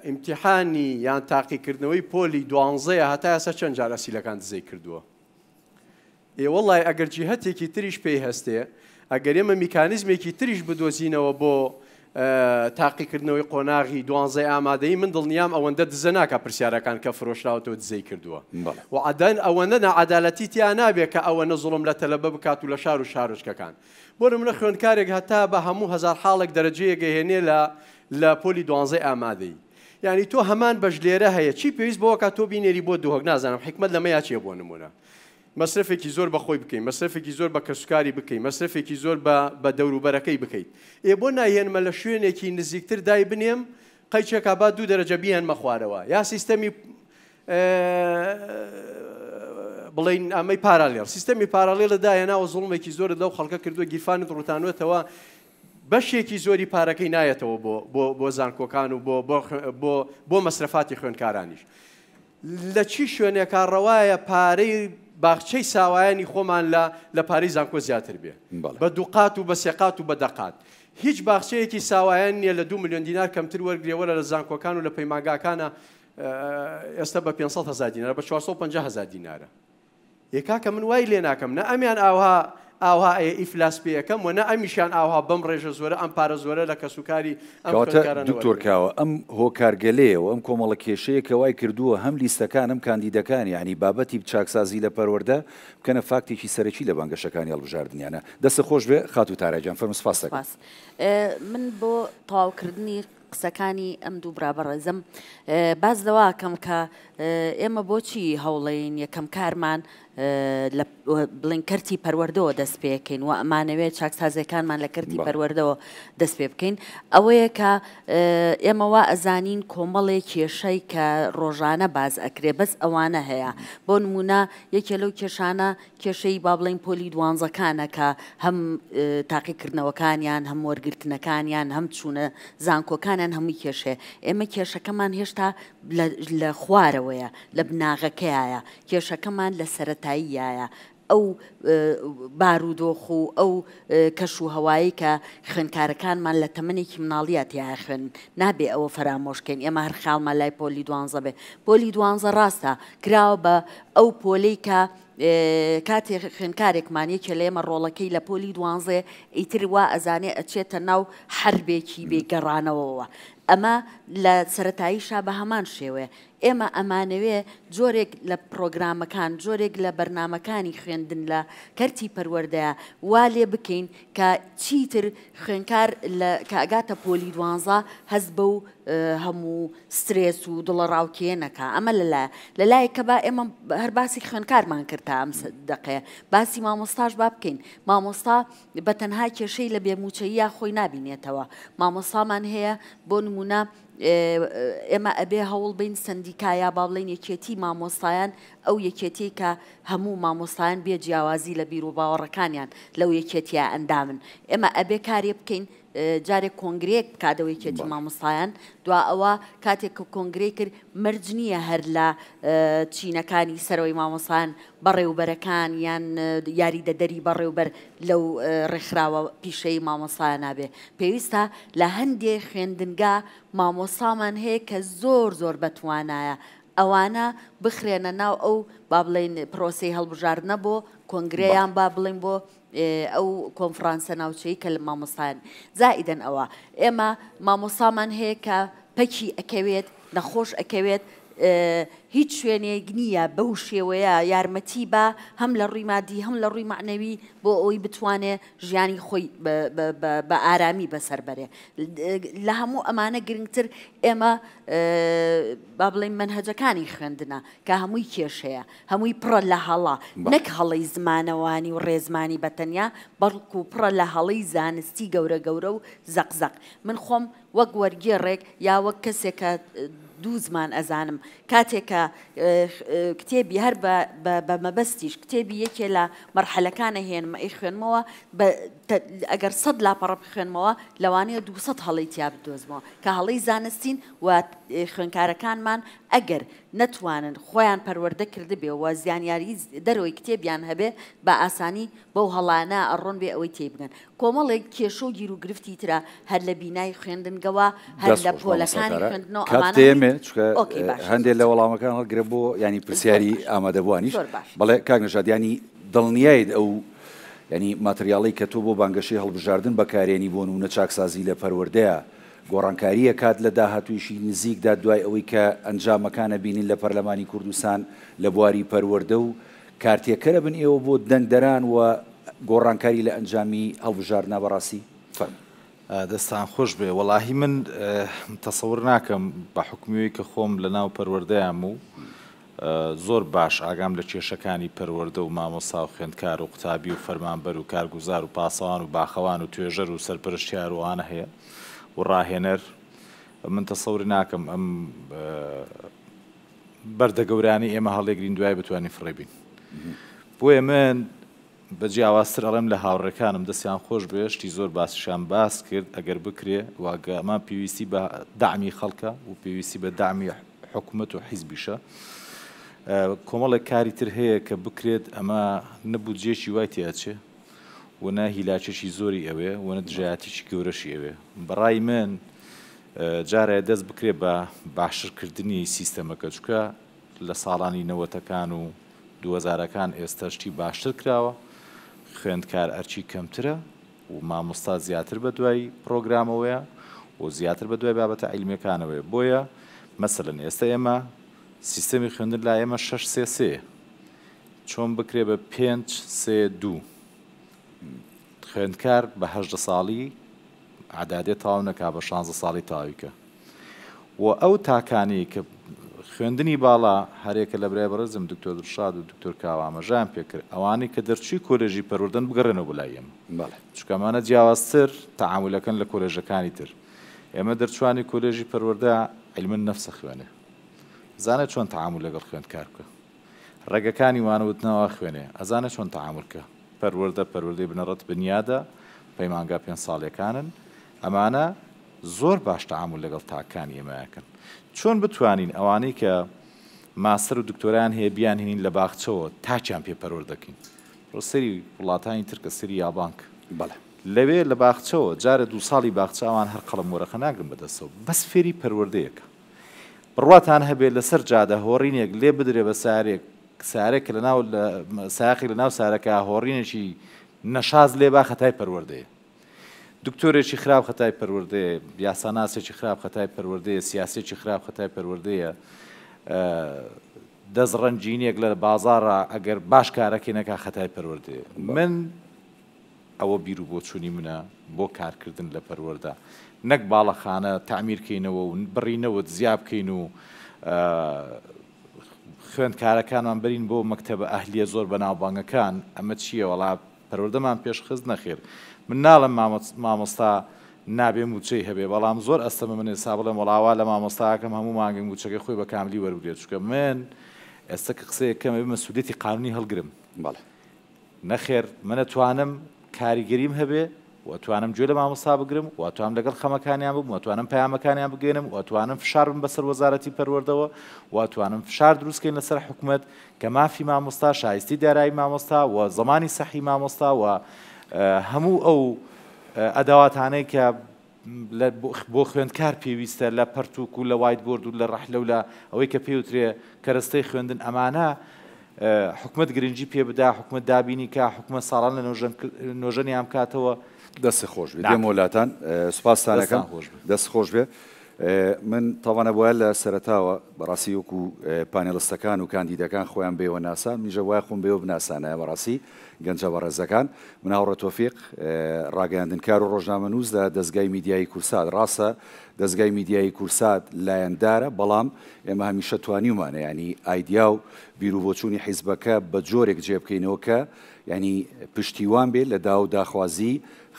ئیمتیحانی یان تاقیکردنەوەی پۆلی 12 هەتا ئێستا چەند جار ئەسیلەکان دزەی کردووە وەڵای ئەگەر جیهەتێکی تریش پێی هەستێ ئەگەر ئێمە میکانیزمێکی تریش بدۆزینەوە بۆ تاقیکردنەوەی قۆناغی 12 ئامادەی من دڵنیام ئەوەندە دزە ناکە پرسیارەکان کە فرۆشراوەوە دزەی کردووە وعدەن ئەوەندە نەعەدالەتی تیا نابێت کە ئەوەنە زوڵم لە تەلەبە بکات و لە شار و شارۆچکەکان بۆ نمونە خوێندکارێک هەتا بە هەموو هەزار حاڵێک دەرەجەیەک هێنێ لە پۆلی 12 ئامادەی یعنی تۆ هەمان بەش لێرە هەیە چی پێویست بەوە کە تۆ بینێری بۆ دووهۆک نازانم حکمت لەمە یاچێ بۆ نمونە مەصرفێکی زۆر بەخۆی بکەین مەصرفێکی زۆر بە کەسوکاری بکەین مەصرفێکی زۆر بە دەوروبەرەکەی بکەیت بۆ ناهێنمە لە شوێنێکی نزیکتر دای بنێم قەیچێکا با 2 دەرەجە بیهێنمە خوارەوە یا سیستەمی بڵین ئەمەی پارالێڵ سیستەمی پارالێڵە داهێناوە زوڵمێکی زۆر لەو خەڵکە کردووە گیرفانت ڕوتانوێتەوە بەشێکی زۆری پارەکەی نایەتەوە بۆ زانکۆکان و بۆ مەصرفاتی خوێندکارانیش لە چی شوێنێکا ڕەوایە پارەی باخچەی ساوایانی خۆمان لە پارەی زانکۆ زیاتر بێ بە دووقات و بە سێقات و بە دەقات هیچ باخچەیەکی ساوایان نییە لە 2 ملیۆن دینار کەمتر وەرگێوەرە لە زانکۆکان و لە پەیمانگاکانە ئێستا بە 500,000 دینار بە 450,000 دینارە یەکاکە من وای لێ ناکەم نە ئەمیان ئاوها ئیفلاس پێیەکەم و نە ئەمیشان ئاوها بەم ڕێژە زۆرە ئەم پارە زۆرە لە کەسوکاری دکتۆر کاوە ئەم هۆکارگەلەیەوە ئەم کۆمەڵە کێشەیە کە وای کردووە هەم لیستەکان ئەم کاندیدەکان یعنی بابەتی چاکسازی لە پەروەردە بکەنە فاکتێکی سەرەکی لە بانگەشەکانی هەڵبژاردنیانە دەستە خۆش بێ خات و تارەجان فەرموو سپاس دەکەم من بۆ تەواوکردنی قسەکانی ئەم دوو برابەڕێزم باز لەواکەم کە ئێمە بۆچی هەوڵەین یەکەم کارمان بڵین کەرتی پەروەردەوە دەست پێکەین و ئەمانەوێت چاکسازیەکانمان لە کەرتی پەروەردەوە دەست پێ بکەین ئەوەیە کە ئێمە وا ئەزانین کۆمەڵێک کێشەی کە ڕۆژانە باز ئەکرێ بەس ئەوانە هەیە بۆ نمونە یەکێ لەو کێشانە کێشەی با بڵین پۆلی 12کانە کە هەم تاقیکردنەوەکانیان هەم وەرگرتنەکانیان هەم چوونە زانکۆکانیان هەمووی کێشێ ئێمە کێشەکەمان هێشتا لە خوارەوەیە لە بناغەکەیە کێشەکەمان لە سەرەتاییایە ئەو بارودۆخ و ئەو کەش و هەوایی کە خوێندکارەکانمان لە تەمەنێکی مناڵیە تیا خوێن نابێ ئەوە فرامۆشکەین ئێمە هەر خاڵمان لای پۆلی 12 بێ پۆلی 12 ڕاستە کراوە بە ئەو پۆلەی کە کاتێک خوێندکارێکمان یەکێ لە ئێمە ڕۆڵەکەی لە پۆلی 12 ئیتر وا ئەزانێ ئەچێتە ناو حربێکی بێگەڕانەوەەوە ئەمە لە سەتاییشا بە هەمان شێوەیە ئێمە ئەمانەوێ جۆرێک لە پرۆگرامەکان جۆرێک لە بەرنمەکانی خوێندن لە کەرتی پەروەردەیە وا لێ بکەین کە چیتر خوێنکار کە ئەگاتە پۆلی 12 هەز بە و هەموو سترێس و دڵە ڕاوکێنەکە ئەمە لەلایەکە با ئێمە هەر باسی خوێنکارمان کرتا ئەم دقەیە باسی مامۆستاش با بکەین مامۆستا بە تەنها کێشەی لە بێموچەیە خۆی نبینێتەوە مامۆستامان هەیە بۆ نمونە ئێمە ئەبێ هەوڵ بین سندیکایە با بڵین یەکێتی مامۆستایان ئەو یەکێتی کە هەموو مامۆستایان بێ جیاوازی لە بیر و باوەڕەکانیان لەو یەکێتیە ئەندامن ئێمە ئەبێ کارێ بکەین جارێک کۆنگرێک بکاتەوە یەکێتی مامۆستایان دوا ئەوە کاتێک کە کۆنگرێ کرد مرج نییە هەر لە چینەکانی سەرەوەی مامۆستایان بەڕێوبەرەکان یان یاریدەدەری بەڕێوبەر لەو ڕێکخراوە پیشەی مامۆستایان نابێ پێویستە لە هەندێک خوێندنگا مامۆستامان هەیە کە زۆر بەتوانایە ئەوانە بخرێنە ناو ئەو با بڵێن پرۆسی هەڵبژاردنە بۆ کۆنگرەیان با بڵێن بۆ ئەو کۆنفرانسە ناوچەی کە لە مامۆستایان زائیدەن ئەوە ئێمە مامۆستامان هەیە کە پەکی ئەکەوێت نەخۆش ئەکەوێت هیچ شوێنێک نییە بەو شێوەیە یارمەتی بە هەم لە ڕووی مادی هەم لە ڕووی معنەوی بۆ ئەوی بتوانێت ژیانی خۆی بە ئارامی بەسەر بەرێ لە هەموو ئەمانە گرنگتر ئێمە با بڵێن منهەجەکانی خوێندنە کە هەمووی کێشەیە هەمووی پڕە لە هەڵا نەک هەڵی زمانەوانی و ڕێزمانی بەتەنیا بەڵکو پڕە لە هەڵی زانستی گەورە و زەقزەق من خۆم وەک وەرگێڕێک یا وەک کەسێکە دوو زمان ئەزانم کاتێکە کتێبی هەر بە مەبەستیش کتێبی یەکێ لە مەرحەلەکانە هێنمە ئەی خوێنمەوە ئەگەر 100 لاپەڕە بخوێنمەوە لەوانەیە 200 هەڵی تیا بدۆزمەوە کە هەڵی زانستین و خوێنکارەکانمان ئەگەر نەتوانن خۆیان پەروەردە کرده بێ و زیانیاری دەرەوەی کتێبیان هەبێ بە ئاسانی بەو هەڵانە ئەڕۆن بێ ئەوەی تێبگەن کۆمەڵێک کێشە و گیر و گرفتی ترە هەر لە بینای خوێندنگەوە هەر لە پۆلەکانی خوێندنەوە ئەمانە هەندێک لە وەڵامەکان هەڵگرە بۆ ینی پرسیاری ئامادەبوانیش بەڵێ کاک نەژاد ینی دڵنیایت ئەو ینی ماتریاڵی کە تۆ بۆ بانگەشەی هەڵبژاردن بەکارێنی بۆ نمونە چاکسازی لە پەروەردەیە گۆڕانکاریە کات لە داهاتوویشی نزیکدا دوای ئەوەی کە ئەنجامەکانە بینین لە پەرلەمانی کوردستان لە بواری پەروەردە و کارتێکەرە بن ئێوە بۆ دەنگدەران و گۆڕانکاری لە ئەنجامی هەڵبژاردنا بەڕاستی دەستان خۆش بێ وەڵاهی من تەسەور ناکەم بە حکومیەوەی کە خۆم لە ناو پەروەردەیام و زۆر باش ئاگام لە کێشەکانی پەروەردە و مامۆستا و خوێندکار و قوتابی و فەرمانبەر و کارگوزار و پاسەوان و باخەوان و توێژەر و سەرپەرشتیار وانە هەیە و ڕاهێنەر من تەسەوری ناکەم ئەم بەردەگەورانی ئێمە هەڵێگرین دوای بتوانین فڕێبین بۆیە من بە جیاوازتر ئەڵێم لە هاوڕێکانم دەستیان خۆش بێ شتی زۆر باسیشان باس کرد ئەگەر بکرێ واگەمان پێویستی بە داعمی خەڵکە و پێویستی بە داعمی حکوومەت و حیزبیشە کۆمەڵێک کاری تر هەیە کە بکرێت ئەمە نەبوو جێشی وای تیاچێ و نە هیلاچەشی زۆری ئەوێ و نە دژایەتیشی گەورەشی ئەوێ بەڕای من جارێ دەست بکرێت بە باشترکردنی سیستەمەکە چکە لە ساڵانی نەوەتەکان و 2000ەکان ئێستا شتی باشتر کراوە خوێندکار ئەرچی کەمترە و مامۆستا زیاتر بە دوای پرۆگرامەوەیە و زیاتر بە دوای بابەتە عیلمیەکانەوەی بۆیە مەسەلەن ئێستا ئێمە سیستەمی خوێندن لا ئێمە 6-3-3 چۆن بکرێ بە 5-3-2 خوێندکار بە 18 ساڵی عەدادێ تاو نەکا بە 16 ساڵی تاویکە و ئەو تاکانی کە خوێندنی باڵا هەرێکە لە برای بەڕێزم دکتۆر دڵشاد و دکتۆر کاوە ئاماژەیان پێکرد ئەوانەی کە دەرچووی کۆلێژی پەروەردەن بگەڕێنەوە بۆ لای ئێمە چونکە ئەمانە جیاوازتر تەعامولەکەن لە کۆلێژەکانی تر ئێمە دەرچوانی کۆلێژی پەروەردە عیلمن نەفسە خوێنێ زانە چۆن تەعامل لەگەڵ خوێندکار بکە ڕێگەکانی وانەوتنەوە خوێنێ ئەزانە چۆن تەعاملکە پەروەردەی بنەڕەت بنیادە پەیمانگا 5 ساڵیەکانن ئەمانە زۆر باش تەعامل لەگەڵ تاکانی ئێمەیەکەن چۆن بتوانین ئەوانەی کە ماستەر و دکتۆران هەیە بیان هێنین لە باخچەوە تاچیان پێ پەروەردەکەین سەری وڵاتانی ترکە سری یابانک بەڵێ لەوێ لە باخچەوە جارە 2 ساڵی باخچەوان هەر قەڵم وەرەخە ناگرن بەدەستەوە بەس فێری پەروەردەیەکە بڕواتان هەبێت لەسەر جادە هۆڕینێک لێ بدرێ بە سارێک لە ناو ساقی لە ناو سارەکە هۆڕینێکی نەشاز لێ با خەتای پەروەردەیە دکتۆرێکی خراپ خەتای پەروەردەیە یاساناسێکی خراپ خەتای پەروەردەیە سیاسێکی خراپ خەتای پەروەردەیە دەستڕەنجینێک لە بازاڕە ئەگەر باش کارەکەی نەکا خەتای پەروەردەیە من ئەوە بیر و بۆچوونی منە بۆ کارکردن لە پەروەردە نەک باڵەخانە تعمیرکەینەوە و بڕینەوە زیاب بکەین و خوێندکارەکانمان بەرین بۆ مەکتەبە ئەهلیە زۆر بەناوبانگەکان ئەمە چییە وەڵا پەروەردەمان پێشخست نەخێر من ناڵم مامۆستا نابێ موچەی هەبێ بەڵام زۆر ئەستەمە من ێستا بڵێم وەڵاوا لە مامۆستاکەم هەموو مانگە موچەکەی خۆی بە کاملی وەربگرێت چونکە من ئێستا کە قسەیەکەمە مەسئولیەتی قانونی هەڵگرم بەڵێ نەخێر منە توانم کاریگەریم هەبێ وەتوانم گوێ لە مامۆستا بگرم وەتوانم لەگەڵ خەمەکانیان بم وەتوانم پەیامەکانیان بگەێنم وەتوانم فشار بم بەسەر وەزارەتی پەروەردەوە وەتوانم فشار دروستکەین لەسەر حکوومەت کە مافی مامۆستا شایستی دارایی مامۆستا و زمانی سەحی مامۆستا و هەموو ئەو ئەداواتانەی کە بۆ خوێندکار پێویستە لە پەرتوک و لە وایت بۆرد و لە ڕەحلە و لە ئەوەی کە پێوترێ کەرەستەی خوێندن ئەمانە حکومت گرنگی پێ بدا حکومت دابینی کە حکومت ساڵان لە نۆژەنیان بکاتەوە دەستی خۆش بێ دێم وڵاتان سوپاسانەکەم دەست خۆش بێ من تاوانە بۆە لە سەرتاوە بەڕاستی وەکو پانێڵستەکان و کاندیدەکان خۆیان بێوە ناسان میژە وای خۆم بێوە بناسانە بەڕاستی گەنجە بەڕێزەکان من هاوڕە تۆفیق ڕاگەاندنکار و ڕۆژنامەنووس لە دەستگای میدیایی کورسات ڕاستە دەستگای میدیایی کورسات لایەندارە بەڵام ئێمە هەمیشە توانیومانە ینی ئایدیا و بیر و بۆچوونی حیزبەکە بە جۆرێک جێبکەینەوە کە ینی پشتیوان بێت لە داو داخوازی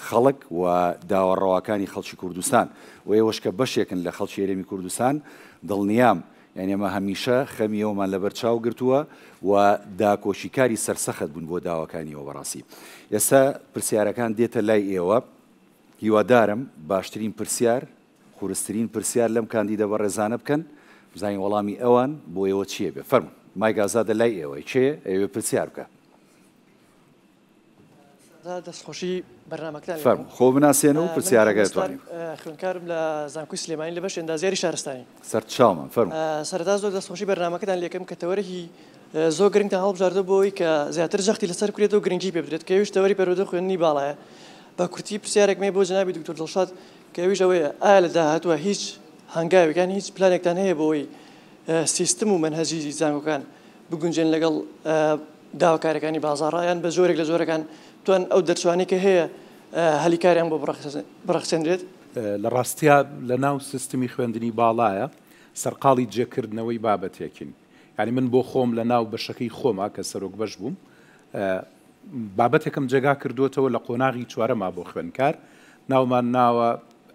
خەڵک و داوەڕەوەکانی خەڵکی کوردستان و ئێوەش کە بەشێکن لە خەڵکی هێرێمی کوردستان دڵنیام یعنی ئەمە هەمیشە خەمیەوەمان لەبەر چاو گرتووە و داکۆشیکاری سەرسەخت بوون بۆ داواکانیەوە بەڕاستی ئێستا پرسیارەکان دێتە لای ئێوە هیوادارم باشترین پرسیار خورستترین پرسیار لەم کاندیدە بە ڕێزانە بکەن بزانین وەڵامی ئەوان بۆ ئێوە چییە بێ فەرموو مایگازادە لای ئێوەی چێ ئەوێ پرسیار بکە دەستخۆشی بەرنامەکان فەرموو خۆ بناسیێنە و پرسیارەکە دەتوانین خوێندکارم لە زانکۆی سلێمانی لە بەش ئەندازیاری شارستانی سەرچاومان فەرموو سەرەتا زۆر دەستخۆشی بەرنامەکەتان لێکم کە تەوەرەی زۆر گرنگتان هەڵبژاردە بۆی کە زیاتر جەختی لەسەر کورێت و گرنگی پێ بدرێت کە ویش تەوەری پەروەردە خوێندنی باڵایە بە کورتی پرسیارێکمێ بۆ جنابی دکتۆر دڵشاد کە ویش ئەوەیە ئایا لە داهاتووە هیچ هەنگاوێکان هیچ پلانێکتان هەیە بۆی سیستم و منهەجی زانکۆکان بگونجێن لەگەڵ داواکارەکانی بازاڕایان بە زۆرێک لە زۆرەکان توان ئەو دەرچوانی کە هەیە هەلیکاریان بۆ بڕەخسێنرێت لە ڕاستیا لە ناو سیستمی خوێندنی باڵایە سەرقاڵی جێکردنەوەی بابەتێکین ینی من بۆ خۆم لە ناو بەشەکەی خۆما کە سەرۆک بەش بووم بابەتێکم جێگا کردوتەوە لە قۆناغی چوارەما بۆ خوێندکار ناومان ناوە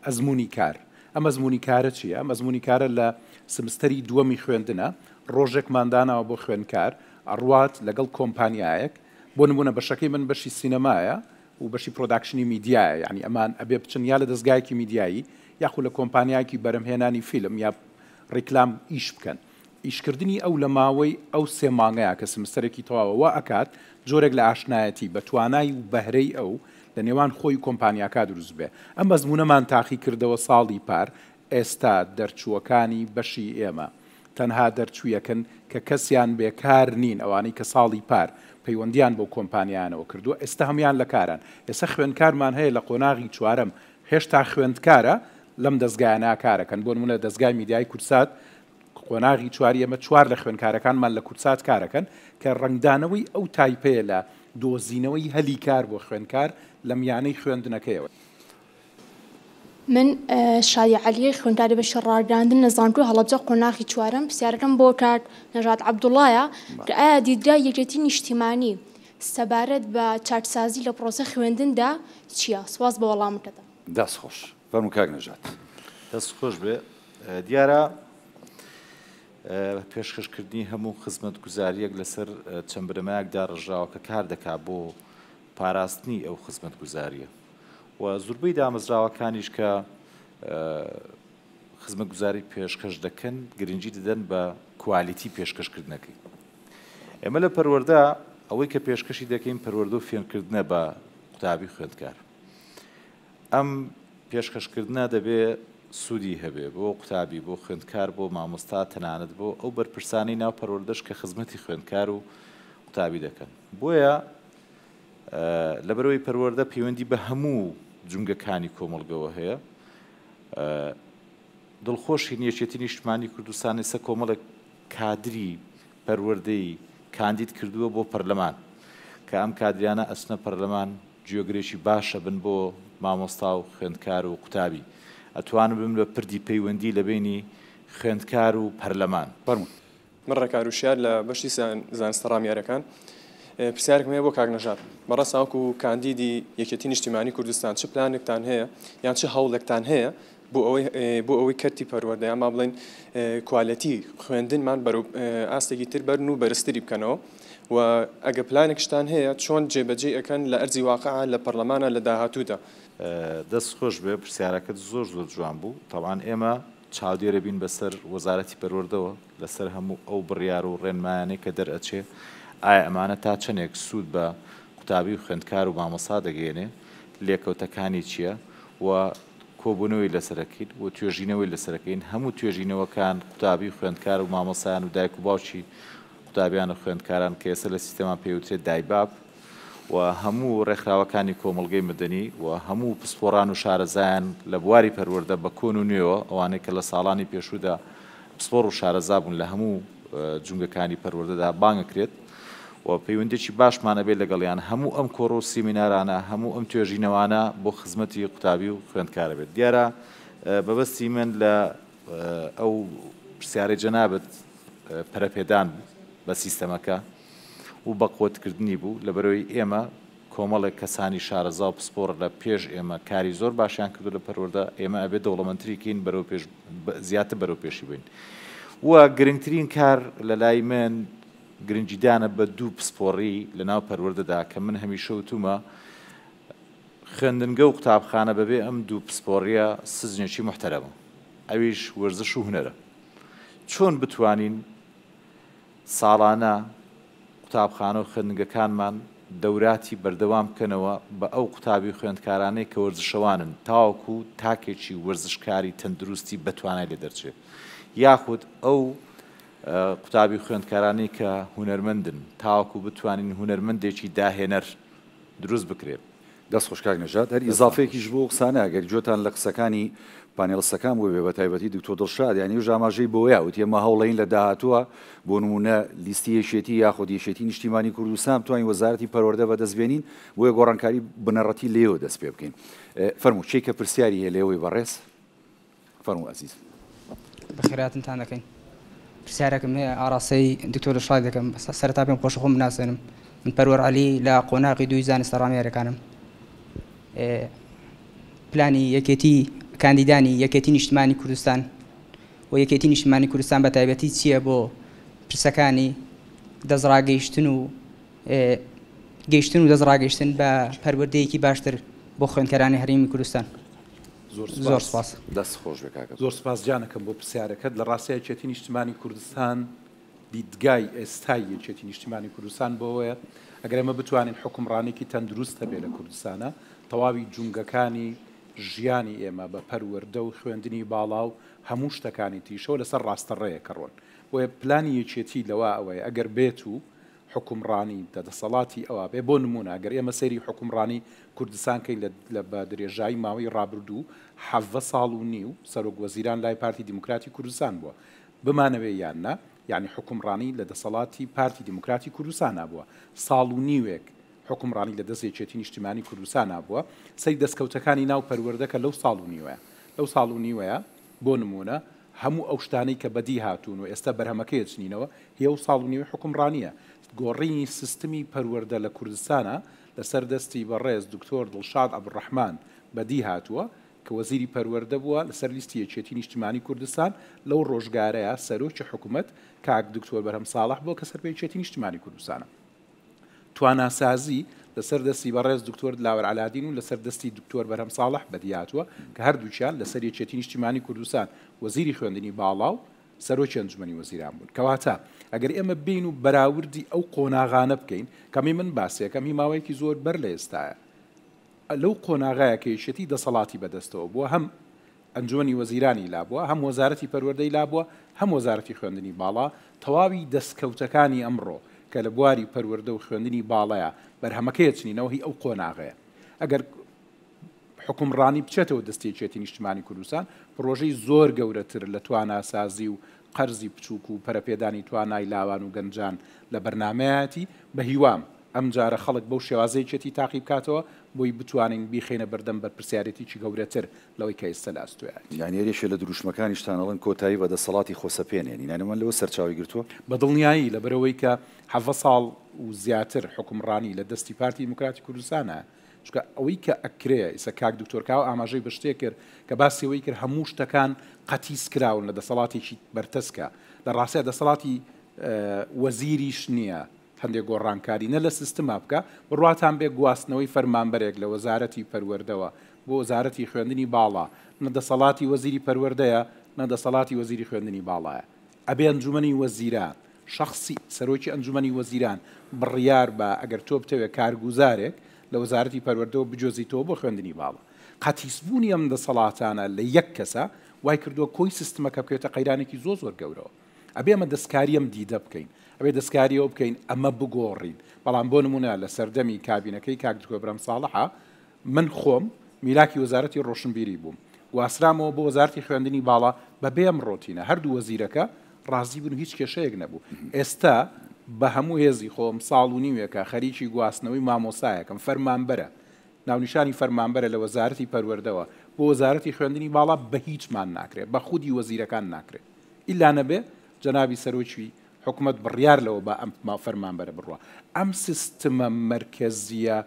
ئەزمموی کار ئەم ئەزمموی کارە چییە؟ ئەم ئەزمموی کارە لە سمستەری دووەمی خوێندنە ڕۆژێکمانداناوە بۆ خوێندکار ئەڕوات لەگەڵ کۆمپانیایەک بۆ نمونە بەشەکەی من بەشی سینەمایە و بەشی پرۆداکشنی میدیایە ینی ئەمان ئەبێ بچن یا لە دەستگایەکی میدیایی یاخود لە کۆمپانیایەکی بەرەمهێنانی فیلم یا ڕیکلام ئیش بکەن ئیشکردنی ئەو لە ماوەی ئەو سێ مانگەیە کە سمستەرێکی تەواوەوە ئەکات جۆرێک لە ئاشنایەتی بە توانای و بەهرەی ئەو لە نێوان خۆی کۆمپانیاکە دروست بێ ئەم ئەزمونەمان تاقی کردەوە ساڵی پار ئێستا دەرچووەکانی بەشی ئێمە تەنها دەرچوویەکەن کە کەسیان بێکار نین ئەوانەی کە ساڵی پار پەیوەندیان بۆ کۆمپانیانەوە کردووە ئێستا هەمان لە کاران ئێستا خوێندکارمان هەیە لە قۆناغی چوارەم هێشتا خوێندکارە لەم دەستگایە ناکارەکەن بۆ نمونە دەستگای میدیای کورسات قۆناغی چواری ئەمە چوار لە خوێندکارەکانمان لە کورسات کارەکەن کە ڕنگدانەوەی ئەو تایپەیە لە دۆزینەوەی هەلی کار بۆ خوێندکار لە میانەی خوێندنەکەیەوە من شایە عەلیە خوێندکاری بەشی ڕاگەاندن لە زانکۆی هەڵەبجە قۆناغی چوارەم پرسیارەکەم بۆ کات نەژاد عەبدوڵڵایە کە ئایا دیدگای یەکێتی نیشتیمانی سەبارەت بە چارتسازی لە پرۆسە خوێندندا چییە؟ سواز بە وەڵامەکەدا دەست خۆش فەرموو کاک نەژاد دەست خۆش بێ دیارە پێشکەشکردنی هەموو خزمەت گوزاریەک لەسەر چەند برەمایەکدا ڕژاوە کە کار دەکات بۆ پاراستنی ئەو خزمەت گوزاریە و زۆربەی دامەزراوەکانیش کە خزمەت گوزاری پێشکەش دەکەن گرنگی دەدەن بە کوالیتی پێشکەشکردنەکەی ئێمە لە پەروەردە ئەوەی کە پێشکەشی دەکەین پەروەردە و فێنکردنە بە قوتابی خوێندکار. ئەم پێشکەشکردنە دەبێت سوودی هەبێ بۆ قوتابی، بۆ خوێندکار، بۆ مامۆستا، تەنانەت بۆ ئەو بەرپرسانی ناو پەروەردەش کە خزمەتی خوێندکار و قوتابی دەکەن. بۆیە لەبەرەوەی پەروەردە پەیوەندی بە هەموو جونگەکانی کۆمەڵگەوە هەیە. دڵخۆشی یەکێتی نیشتیمانی کوردستان ئێستا کۆمەڵێک کادری پەروەردەی کاندید کردووە بۆ پەرلەمان کە ئەم کادریانە ئەچنە پەرلەمان گوێگرێکی باشە بن بۆ مامۆستا و خوێندکار و قوتابی. ئەتوانم بم لە پردی پەیوەندی لە بینی خوێندکار و پەرلەمان. من ڕێکاروشیار لە بەشی زانستە ڕامیارەکان پرسیارێکم هەیە بۆ کاک نەژاد. بەڕاست ئاوکو کاندیدی یەکێتی نیشتیمانی کوردستان چ پلانێکتان هەیە یان چه هەوڵێکتان هەیە بۆ ئەوەی کەرتی پەروەردەیان ما بڵێن کوالەتی خوێندنمان بەرەو ئاستێکی تر بەرن و بەرزتری بکەنەوە و ئەگە پلانێکشتان هەیە چۆن جێبەجێ ئەەکەن لە ئەرزی واقعا لە پەرلەمانە لە داهاتوودا. دەست خۆش بێ پرسیارەکەت زۆر جوان بوو. تەڵان ئێمە چاودێرە بین بەسەر وەزارەتی پەروەردەوە لەسەر هەموو ئەو بڕیار و ڕێنمایانەی کە دەرئەچێ ئایا ئەمانە تا چەندێک سوود بە قوتابی و خوێندکار و مامۆستا دەگەێنێ، لێکەوتەکانی چییە و کۆبوونەوەی لەسەرەکەین و توێژینەوەی لەسەرەکەین. هەموو توێژینەوەکان قوتابی خوێندکار و مامۆسایان و دایک و باوکی قوتابیان و خوێندکاران کە ئێستا لە سیستەمان پێوترێت دایباب و هەموو ڕێکخراوەکانی کۆمەڵگەی مدنی و هەموو پسپۆڕان و شارەزایان لە بواری پەروەردە بە کۆن و نوێەوە ئەوانەی کە لە ساڵانی پێشوودا پسپۆڕ و شارەزا بوون لە هەموو جونگەکانی پەروەردەدا بانگەکرێت و پەیوەندێکی باشمانە بێت لەگەڵیان. هەموو ئەم کۆڕۆ و سیمینارانە، هەموو ئەم توێژینەوانە بۆ خزمەتی قوتابی و خوێندکارە بێت. دیارە بەبەستی من لە ئەو پرسیارەی جەنابەت پەرەپێدان بە سیستەمەکە و بە قوتکردنی بوو لەبەرەوەی ئێمە کۆمەڵێک کەسانی شارەزا و پسپۆڕ لە پێش ئێمە کاری زۆر باشیان کردو لە پەروەردە، ئێمە ئەبێت دەوڵەمەندترین بەرەو پێش زیاتر بەرەو پێشی بین. وە گرنگترین کار لە لای من گرنگیدانە بە دوو پسپۆڕی لە ناو پەروەردەدا کە من هەمیشە وتومە خوێندنگە و قوتابخانە بەبێ ئەم دوو پسپۆڕیە سزنێکی محتەرەمە، ئەویش وەرزش و هونەرە. چۆن بتوانین ساڵانە قوتابخانە و خوێندنگەکانمان دەوراتی بەردەوام بکەنەوە بە ئەو قوتابی خوێندکارانەی کە وەرزشەوانن تاوەکو تاکێکی وەرزشکاری تەندروستی بەتوانای لێ دەرچێت، یاخود ئەو قوتابی خوێندکارانی کە هونەرمەندن تاوەکو بتوانین هونەرمەندێکی داهێنەر دروست بکرێت. دەست خۆش کاک نەژاد. هەر ئیزافەیەکیش بۆ قسانە ئەگەر جۆتان لە قسەکانی پانێڵستەکان بۆ بێ بە تایبەتی دکتۆر دڵشاد یانی ژاماژەی بۆیە وتی ئێمە هەوڵەین لە داهاتووە بۆ نمونە لیستی یەکێتی یاخود یەکێتی نیشتیمانی کوردستان بتوانین وەزارەتی پەروەردە بەدەستبێنین بۆیە گۆڕانکاری بنەڕەتی لێوە دەست پێ بکەین. فەرموو چێکە پرسیاری هەیە لێوەی بەڕێز؟ فەرموو ئەزیز. بەخێراتتان دەکەین. پرسیارێکم هەیە ئاڕاستەی دکتۆر دڵشاد دەکەم. سەرەتا پێم خۆش خۆم بناسێنم. من پەروەر عەلی لە قۆناغی دووی زانستە ڕامیارەکانم. پلانی یەکێتی کاندیدانی یەکێتی نیشتیمانی کوردستان و یەکێتی نیشتیمانی کوردستان بە تایبەتی چییە بۆ پرسەکانی دەستڕاگەیشتن و دەستڕاگەیشتن بە پەروەردەیەکی باشتر بۆ خوێندکارانی هەرێمی کوردستان؟ زۆر سپاس. دەست خۆش بێ کاکە. زۆر سپاس جانەکەم بۆ پرسیارەکەت. لە ڕاستی یەکێتی نیشتیمانی کوردستان دیدگای ئێستای یەکێتی نیشتیمانی کوردستان بۆەوەیە ئەگەر ئێمە بتوانین حکومڕانێکی تەندروست هەبێ لە کوردستانە تەواوی جونگەکانی ژیانی ئێمە بە پەروەردە و خوێندنی باڵا و هەموو شتەکانی تیشەوە لەسەر ڕاستەڕێیە کەڕۆن. بۆیە پلانی یەکێتی لەوە ئەوەیە ئەگەر بێت و حکومڕانی دەسەڵاتی ئەوە بێ بۆ نمونە ئەگەر ئێمە سەیری حکومڕانی کوردستان کەین لە بە درێژایی ماوەی ڕابردوو 17 ساڵ و نیو سەرۆک وەزیران لای پارتی دیموکراتی کوردستان بووە بمانەوێ یان نە، یعنی حکومڕانی لە دەسەڵاتی پارتی دیموکراتی کوردستان نبووە. ساڵ و نیوێک حکومڕانی لە دەست یەکێتی نیشتیمانی کوردستان نبووە. سەی دەستکەوتەکانی ناو پەروەردەکە لەو ساڵ و نیوەیە. لەو ساڵ و نیوەیە بۆ نمونە هەموو ئەو شتانەی کە بەدی هاتوون و ئێستا بەرهەمەکەی چنینەوە هی ئەو ساڵ و نیوەی حکومڕانیە. گۆڕینی سیستمی پەروەردە لە کوردستانە لەسەر دەستی بەڕێز دکتۆر دڵشاد عەبدوڕەحمان بەدی هاتووە کە وەزیری پەروەردە بووە لەسەر لیستی یەکێتی نیشتیمانی کوردستان. لەو ڕۆژگارەیە سەرۆکی حکوومەت کاک دکتۆر بەرهەم ساڵح بووە کە سەرپێی یەکێتی نیشتیمانی کوردستانە. تواناسازی لەسەر دەستی بەڕێز دکتۆر دلاوەر عەلادین و لەسەر دەستی دکتۆر بەرهەم ساڵح بەدی هاتووە کە هەردووچیان لەسەر یەکێتی نیشتیمانی کوردستان وەزیری خوێندنی باڵا و سەرۆکی ئەنجومەنی وەزیران بوون کەواتە ئەگەر ئێمە بین و بەراوردی ئەو قۆناغانە بکەین کەمی من باسیەکەم هیماوەیەکی زۆر بەر لە ئێستاە لەو قۆناغایە کێشەتی دەسەڵاتی بەدەستەوە بووە هەم ئەنجومەنی وەزیرانی لابووە هەم وەزارەتی پەروەردەی لابووە هەم وەزارەتی خوێندنی باڵا تەواوی دەستکەوتەکانی ئەمڕۆ کە لە بواری پەروەردە و خوێندنی باڵەیە بەرهەمەکەی چنینەوە هی ئەو قۆناغەیە ئەگەر حکومڕانی بچێتەوە دەستێکێتی نیشتمانی کوردستان پرۆژەی زۆر گەورەتر لە تواناسازی و قەرزی بچووک و پەرەپێدانی توانای لاوان و گەنجان لە بەرنمەیەتی بە هیوام ئەم جارە خەڵک بەو شێوازەیەکی تاقی بکاتەوە بۆی بتوانین بیخێنە بەردەم بەر پرسیارەتێکی گەورەتر لەوەی کە ئێستا لە ئەستوێت یانێریشە لە دروشمەکانیشتانەڵەن کۆتایی بە دەسەڵاتی خۆسەپێنێنی نانەوەن لەوە سەرچاوی گرتووە بە دڵنیایی لەبەرەوەی کە 7 ساڵ و زیاتر حکومڕانی لە دەستی پارتی دیموکراتی کوردستانە چکە ئەوەی کە ئەکرێ ئیسە کاک دکتۆرکاو ئاماژەی بە شتێک کرد کە باسیەوەی کرد هەموو شتەکان قەتیس کراون لە دەسەڵاتێکی بەرتەسکە لە ڕاستە دەسەڵاتی وەزیریش نییە هەندێک گۆڕانکاری نە لە سیستما بکە بڕاتان بێ گواستنەوەی فەرمانبەرێک لە وەزارەتی پەروەردەوە بۆ وەزارەتی خوێندنی باڵا نەدەسەڵاتی وەزیری پەروەردەیە نەدەسەڵاتی وەزیری خوێندنی باڵایە ئەبێ ئەنجومەنی وەزیران شخصی سەرۆکی ئەنجومەنی وەزیران بڕیار بە ئەگەر تۆ بتەوێت کارگوزارێک لە وەزارەتی پەروەردەوە بجۆزیتەوە بۆ خوێندنی باڵا قەتیسبوونی ئەم دەسەڵاتانە لە یەک کەسە وای کردووە کۆی سیستمەکە بکەوێتە قەیرانێکی زۆر گەورەوە ئەبێ ئەمە دەستکاری ئەم دیدە بکەین ئەبێ دەستکاریەوە بکەین ئەمە بگۆڕین بەڵام بۆ نمونە لە سەردەمی کابینەکەی کاک دکتۆر برەم ساڵحە من خۆم میراکی وەزارەتی ڕۆشنبیری بووم واسرامەوە بۆ وەزارەتی خوێندنی باڵا بەبێ ئەم ڕۆتینە هەردوو وەزیرەکە ڕازی بوون هیچ کێشەیەک نەبوو ئێستا بە هەموو هێزی خۆم ساڵ و نیوێکە خەریکی گواستنەوەی مامۆسایەکەم فەرمانبەرە ناونیشانی فەرمانبەرە لە وەزارەتی پەروەردەوە بۆ وەزارەتی خوێندنی باڵا بە هیچمان ناکرێت بە خودی وەزیرەکان ناکرێت ئیلا نەبێ جەنابی سەرۆکی حکومت بڕیار لەوە بە ئەم فەرمانبەرە بڕوە ئەم سیستمە مرکزیە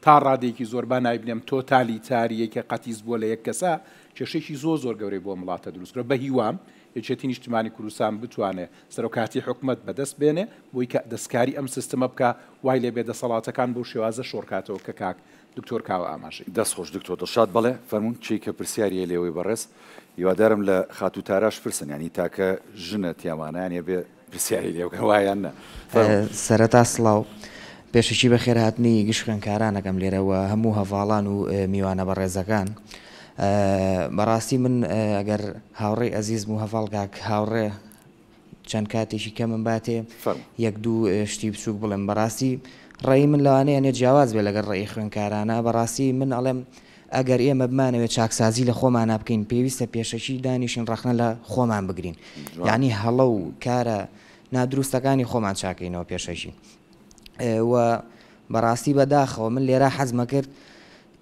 تا ڕادێکی زۆر با نایبنێم تۆتالیتاریەکە قەتیز بووە لە یەک کەسە کێشەیەکی زۆر گەورەی بۆ وڵاتە دروستکرا بە هیوام یەکێتی نیشتمانی کوردستان بتوانێت سەرۆکاتی حکومت بەدەست بێنێ بۆی کە دەستکاری ئەم سیستمە بکە وای لێ بێ دەسەڵاتەکان بۆ شێوازە شۆڕکاتەوە کە کاک دکتۆر کاوە ئاماژەی دەستخۆش دکتۆر دڵشاد بەڵێ فەرمونون چی کە پرسیاریە لێەوەی بەڕێز هیوادارم لە خاتو تاراش پرسن ینی تاکە ژنە تیامانیان بێ پرسیاری لێوکە وایان نە سەرەتا سڵاو پێشەکی بە خێرهاتنی گشت خوێندکارانەکەم لێرەوە هەموو هەڤاڵان و میوانە بەڕێزەکان بەڕاستی من ئەگەر هاوڕێی ئەزیز و هەڤاڵگاک هاوڕێ چەند کاتێکی کە من باتێ یەک دوو شتی بچووک بڵێم بەڕاستی ڕێی من لەوانەیە نێت جیاواز بێ لەگەر ڕێی خوێندکارانە بەڕاستی من ئەڵێم ئەگەر ئێمە بمانەوێت چاکسازی لە خۆمان بکەین پێویستە پێشەکی دانیشین ڕخنە لە خۆمان بگرین یعنی هەڵە و کارە نادروستەکانی خۆمان چاکەینەوە پێشەشی و بەڕاستی بەداخەوە من لێرە حەزمە کرد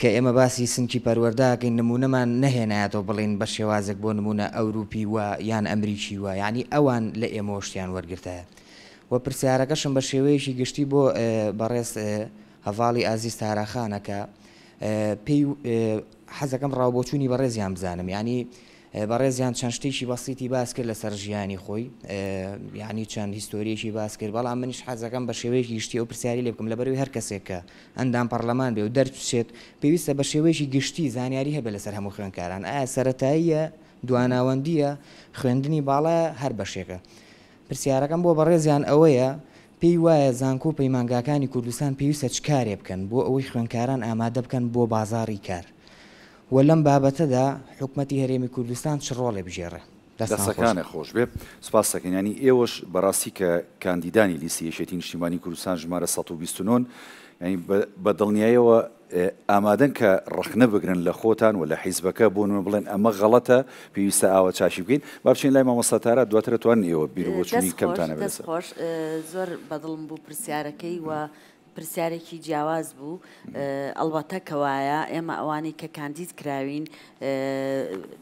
کە ئێمە باسی سنکی پەروەردەکەین نمونەمان نەهێنایەتەوە بڵین بە شێوازێک بۆ نمونە ئەوروپی وە یان ئەمریکی وە یعنی ئەوان لە ئێمە شتیان وەرگرتایە و پرسیارەکەشم بە شێوەیەکی گشتی بۆ بەڕێز هەڤاڵی ئازیز تاراخانەکە پێی حەزەکەم ڕاوبۆچوونی بەڕێزیان بزانم ینی بەڕێزیان چەند شتێکی بەسیتی باس کرد لەسەر ژیانی خۆی یعنی چەند هیستۆریەکی باس کرد بەڵام منیش حەزەکەم بە شێوەیەکی گشتی ئەو پرسیاری لێ بکەم لەبەرەوەی هەر کەسێک کە ئەندام پەرلەمان بێ و دەرچێت پێویستە بە شێوەیەکی گشتی زانیاری هەبێت لەسەر هەموو خوێندکاران ئایا سەرەتاییە دواناوەندیە خوێندنی باڵایە هەر بەشێکە پرسیارەکەم بۆ بەڕێزیان ئەوەیە پێی وایە زانکۆ پەیمانگاکانی کوردستان پێویستە چ کارێ بکەن بۆ ئەوەی خوێندکاران ئامادە بکەن بۆ بازاڕی کار و لەم بابەتەدا حکومەتی هەرێمی کوردستان چ ڕۆڵێ بژێڕێ دەستەکانە خۆش بێ سپاس دەکەین ینی ئێوەش بەڕاستی کە کاندیدانی لیستی یەکێتی نیشتیمانی کوردستان ژمارە 129 ینی بە دڵنیاییەوە ئامادەن کە ڕخنە بگرن لە خۆتان و لە حیزبەکە بۆ نمە بڵێن ئەمە غەڵەتە پێویستە ئاوە چاشی بکەین با بچین لای مامۆستاتارە دواتر توانن ئێوە بیربۆچوونی کەمتانە بێت خۆش زۆر بەدڵم بوو پرسیارەکەی و پرسیارێکی جیاواز بوو ئەڵبەتە کەوایە ئێمە ئەوانەی کە کاندید کراوین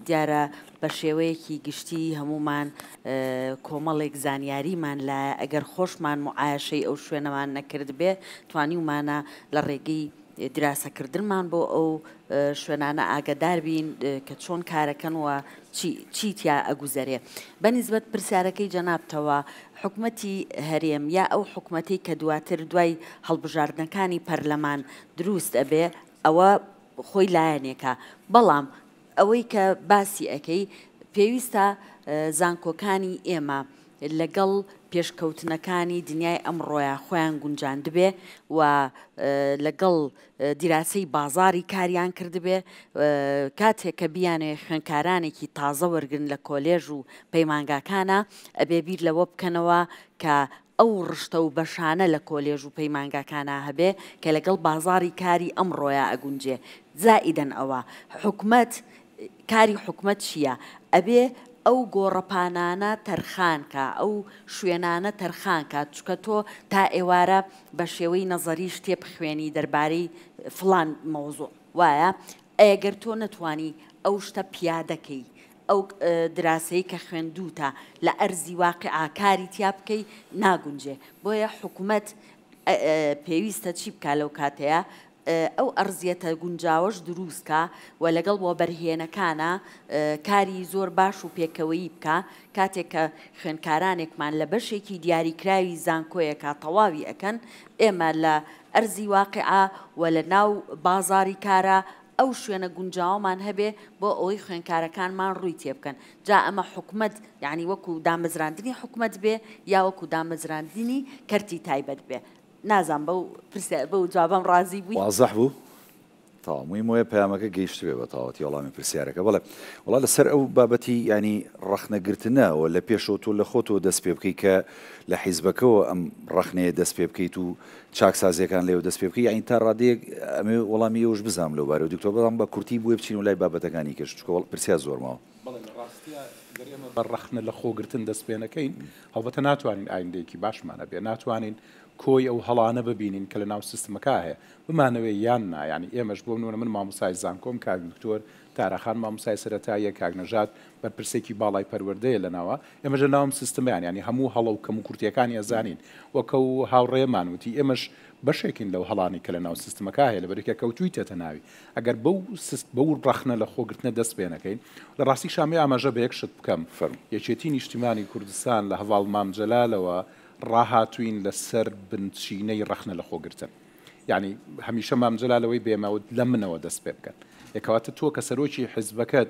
دیارە بە شێوەیەکی گشتی هەمومان کۆمەڵێک زانیاریمان لایە ئەگەر خۆشمان معایشەی ئەو شوێنەمان نەکرد بێ توانیمانە لە ڕێگەی دراسەکردنمان بۆ ئەو شوێنانە ئاگدار بین کە چۆن کارەکەنەوە چیتیا ئەگوزارێ بەنسبەت پرسیارەکەی جەنابتەوە حکومەتی هەرێم یا ئەو حکومەتی کە دواتر دوای هەڵبژاردنەکانی پەرلەمان دروست ئەبێ ئەوە خۆی لایەنێکە بەڵام ئەوەی کە باسی ئەەکەی پێویستە زانکۆکانی ئێمە لەگەڵ پێشکەوتنەکانی دنیای ئەمڕۆیە خۆیان گونجان دەبێ و لەگەڵ دیراسەی بازاری کاریان کردبێ کاتێک کە بیانێ خوێندکارانێکی تازە وەرگن لە کۆلێژ و پەیمانگاکانە ئەبێ بیر لەوە بکەنەوە کە ئەو ڕشتە و بەشانە لە کۆلێژ و پەیمانگاکانە هەبێ کە لەگەڵ بازاری کاری ئەمڕۆیە ئەگونجێ زائیدەن ئەوە حکومەت کاری حکومەت چییە ئەبێ ئەو گۆڕەپانانە تەرخانکە ئەو شوێنانە تەرخانکە چکە تۆ تا ئێوارە بە شێوەی نەزەری شتێ بخوێنی دەربارەی فلان مەوزوع وایە ئەگەر تۆ نەتوانی ئەو شتە پیادەکەی ئەو دراسەی کە خوێندوتە لە ئەرزی واقعاکاری تیا بکەی ناگونجێ بۆیە حکومەت پێویستە چی بکە لەو کاتەیە ئەو ئەرزیەتە گونجاوەش دروستکە و لەگەڵ بۆ بەرهێنەکانە کاری زۆر باش و پێکەوەیی بکە کاتێک کە خوێندکارانێکمان لە بەشێکی دیاریکراوی زانکۆیەکە تەواوی ئەکەن ئێمە لە ئەرزی واقعا و لە ناو بازاری کارە ئەو شوێنە گونجاومان هەبێ بۆ ئەوەی خوێندکارەکانمان ڕووی تێ بکەن جا ئەمە حکومەت یعنی وەکو دامەزراندنی حکومەت بێ یا وەکو دامەزراندنی کەرتی تایبەت بێ نازان بەو جوابم ڕازی بووی وازەح بوو تاوانمووی وەیە پەیامەکە گەیشتوێ بە تاوەتی وەڵامی پرسیارەکە بەڵێ وڵا لەسەر ئەو بابەتی ینی ڕەخنەگرتنەوە لە پێشەوە تۆ لە خۆتەوە دەست پێ بکەی کە لە حیزبەکەەوە ئەم ڕەخنەیە دەست پێ بکەیت و چاکسازیەکان لێو دەست پێ بکەی یانی تا ڕادەیەک ئەمێ وەڵامی ئەوش بزانام لەو بارەوە دکتۆر بەڵام بە کورتی بووە بچین و لای بابەتەکانی کەش چکە پرسیار زۆرمەوە بە ڕەخنە لە خۆگرتن دەست پێنەکەین هەڵبەتە ناتوانین ئایندەیەکی باشمانە بێ ناتوانین کۆی ئەو هەڵانە ببینین کە لە ناو سیستمەکە هەیە بمانەوەی یان نایانی ئێمەش بۆ نوونە من مامۆسای زانکۆم کاک دکتۆر تاراخان مامۆسای سەرەتاییە کاک نەژاد بەرپرسێکی باڵای پەروەردەیە لەناوە ئێمەش لە ناوم سیستمیان ینی هەموو هەڵە و کەم و کورتیەکانی ئەزانین وەکە و هاوڕێمان وتی ئێمەش بەشێکین لەو هەڵانی کە لە ناو سیستمەکە هەیە لە بەرێکە کەوتویتێتە ناوی ئەگەر بەو ڕەخنە لە خۆگرتنە دەست پێنەکەین لە ڕاستی شامی ئاماژە بە یەک شت بکەم یەکێتی نیشتیمانی کوردستان لە هەواڵ مامجەلالەوە ڕاهاتوین لەسەر بنچینەی ڕەخنە لە خۆگرتن یعنی هەمیشە مامجەلالەوەی بێمەوە لە منەوە دەست پێ بکەن یەکەواتە تۆ کە سەرۆکی حیزبەکەت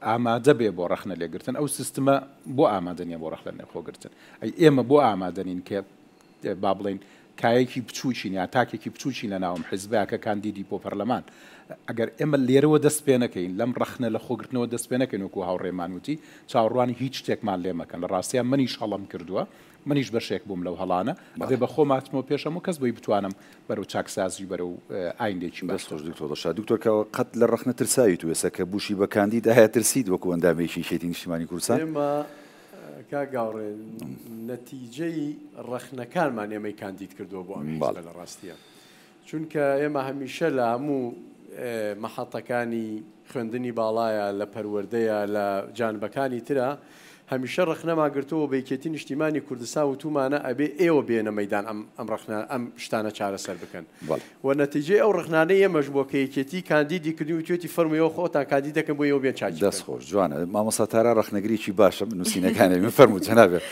ئامادە بێ بۆ ڕەخنە لێگرتن ئەو سیستمە بۆ ئامادە نیە بۆ ڕەخنە خۆگرتن ئەی ئێمە بۆ ئامادەنین کە با بڵێن کایەکی بچووچین یا تاکێکی بچووچین لە ناوم حیزبەکە کاندیدی بۆ پەرلەمان ئەگەر ئێمە لێرەوە دەست پێ نەکەین لەم ڕەخنە لە خۆگرتنەوە دەست پێ نەکەین وەکو هاوڕێمان وتی چاوەڕوانی هیچ شتێکمان لێ مەکەن لە ڕاستیان منیش هەڵم کردووە منیش بەشێک بووم لەو هەڵانە بێ بە خۆماتمەوە پێشەمە کەس بۆی بتوانم بەرەو چاکسازی بەرەو ئایندێکی بەستۆش دکتۆر دکتۆرکەوە قەت لە ڕەخنە ترساوی تو ێستا کە بوشی بە کاندید هەیە ترسید وەکو ئەندامێکی شێتی نیشتیمانی کوردستان ئێمە کا گاوڕێن نەتیجەی ڕەخنەکانمان ئێمەی کاندید کردووە بۆ ئەم لە ڕاستیە چونکە ئێمە هەمیشە لە هەموو مەحەتەکانی خوێندنی باڵایە لە پەروەردەیە لە جانبەکانی ترە هەمیشە ڕەخنەمان گرتووە بەیکێتی نیشتیمانی کوردستان و تومانە ئەبێ ئێوە بێنە مەیدان ئەم شتانە چارەسەر بکەن و نەتیجەی ئەو ڕەخنانەی ئێمەش بۆ کە یەکێتی کاندیدی کردی و توێتی فەرموویەوە خۆتان کاندید دەکەن بۆ ئێوە بێن چاکی دەست خۆش جوانە مامۆستا تارا ڕەخنەگریی باشە نووسینەکانی من فەرموو جەنابێت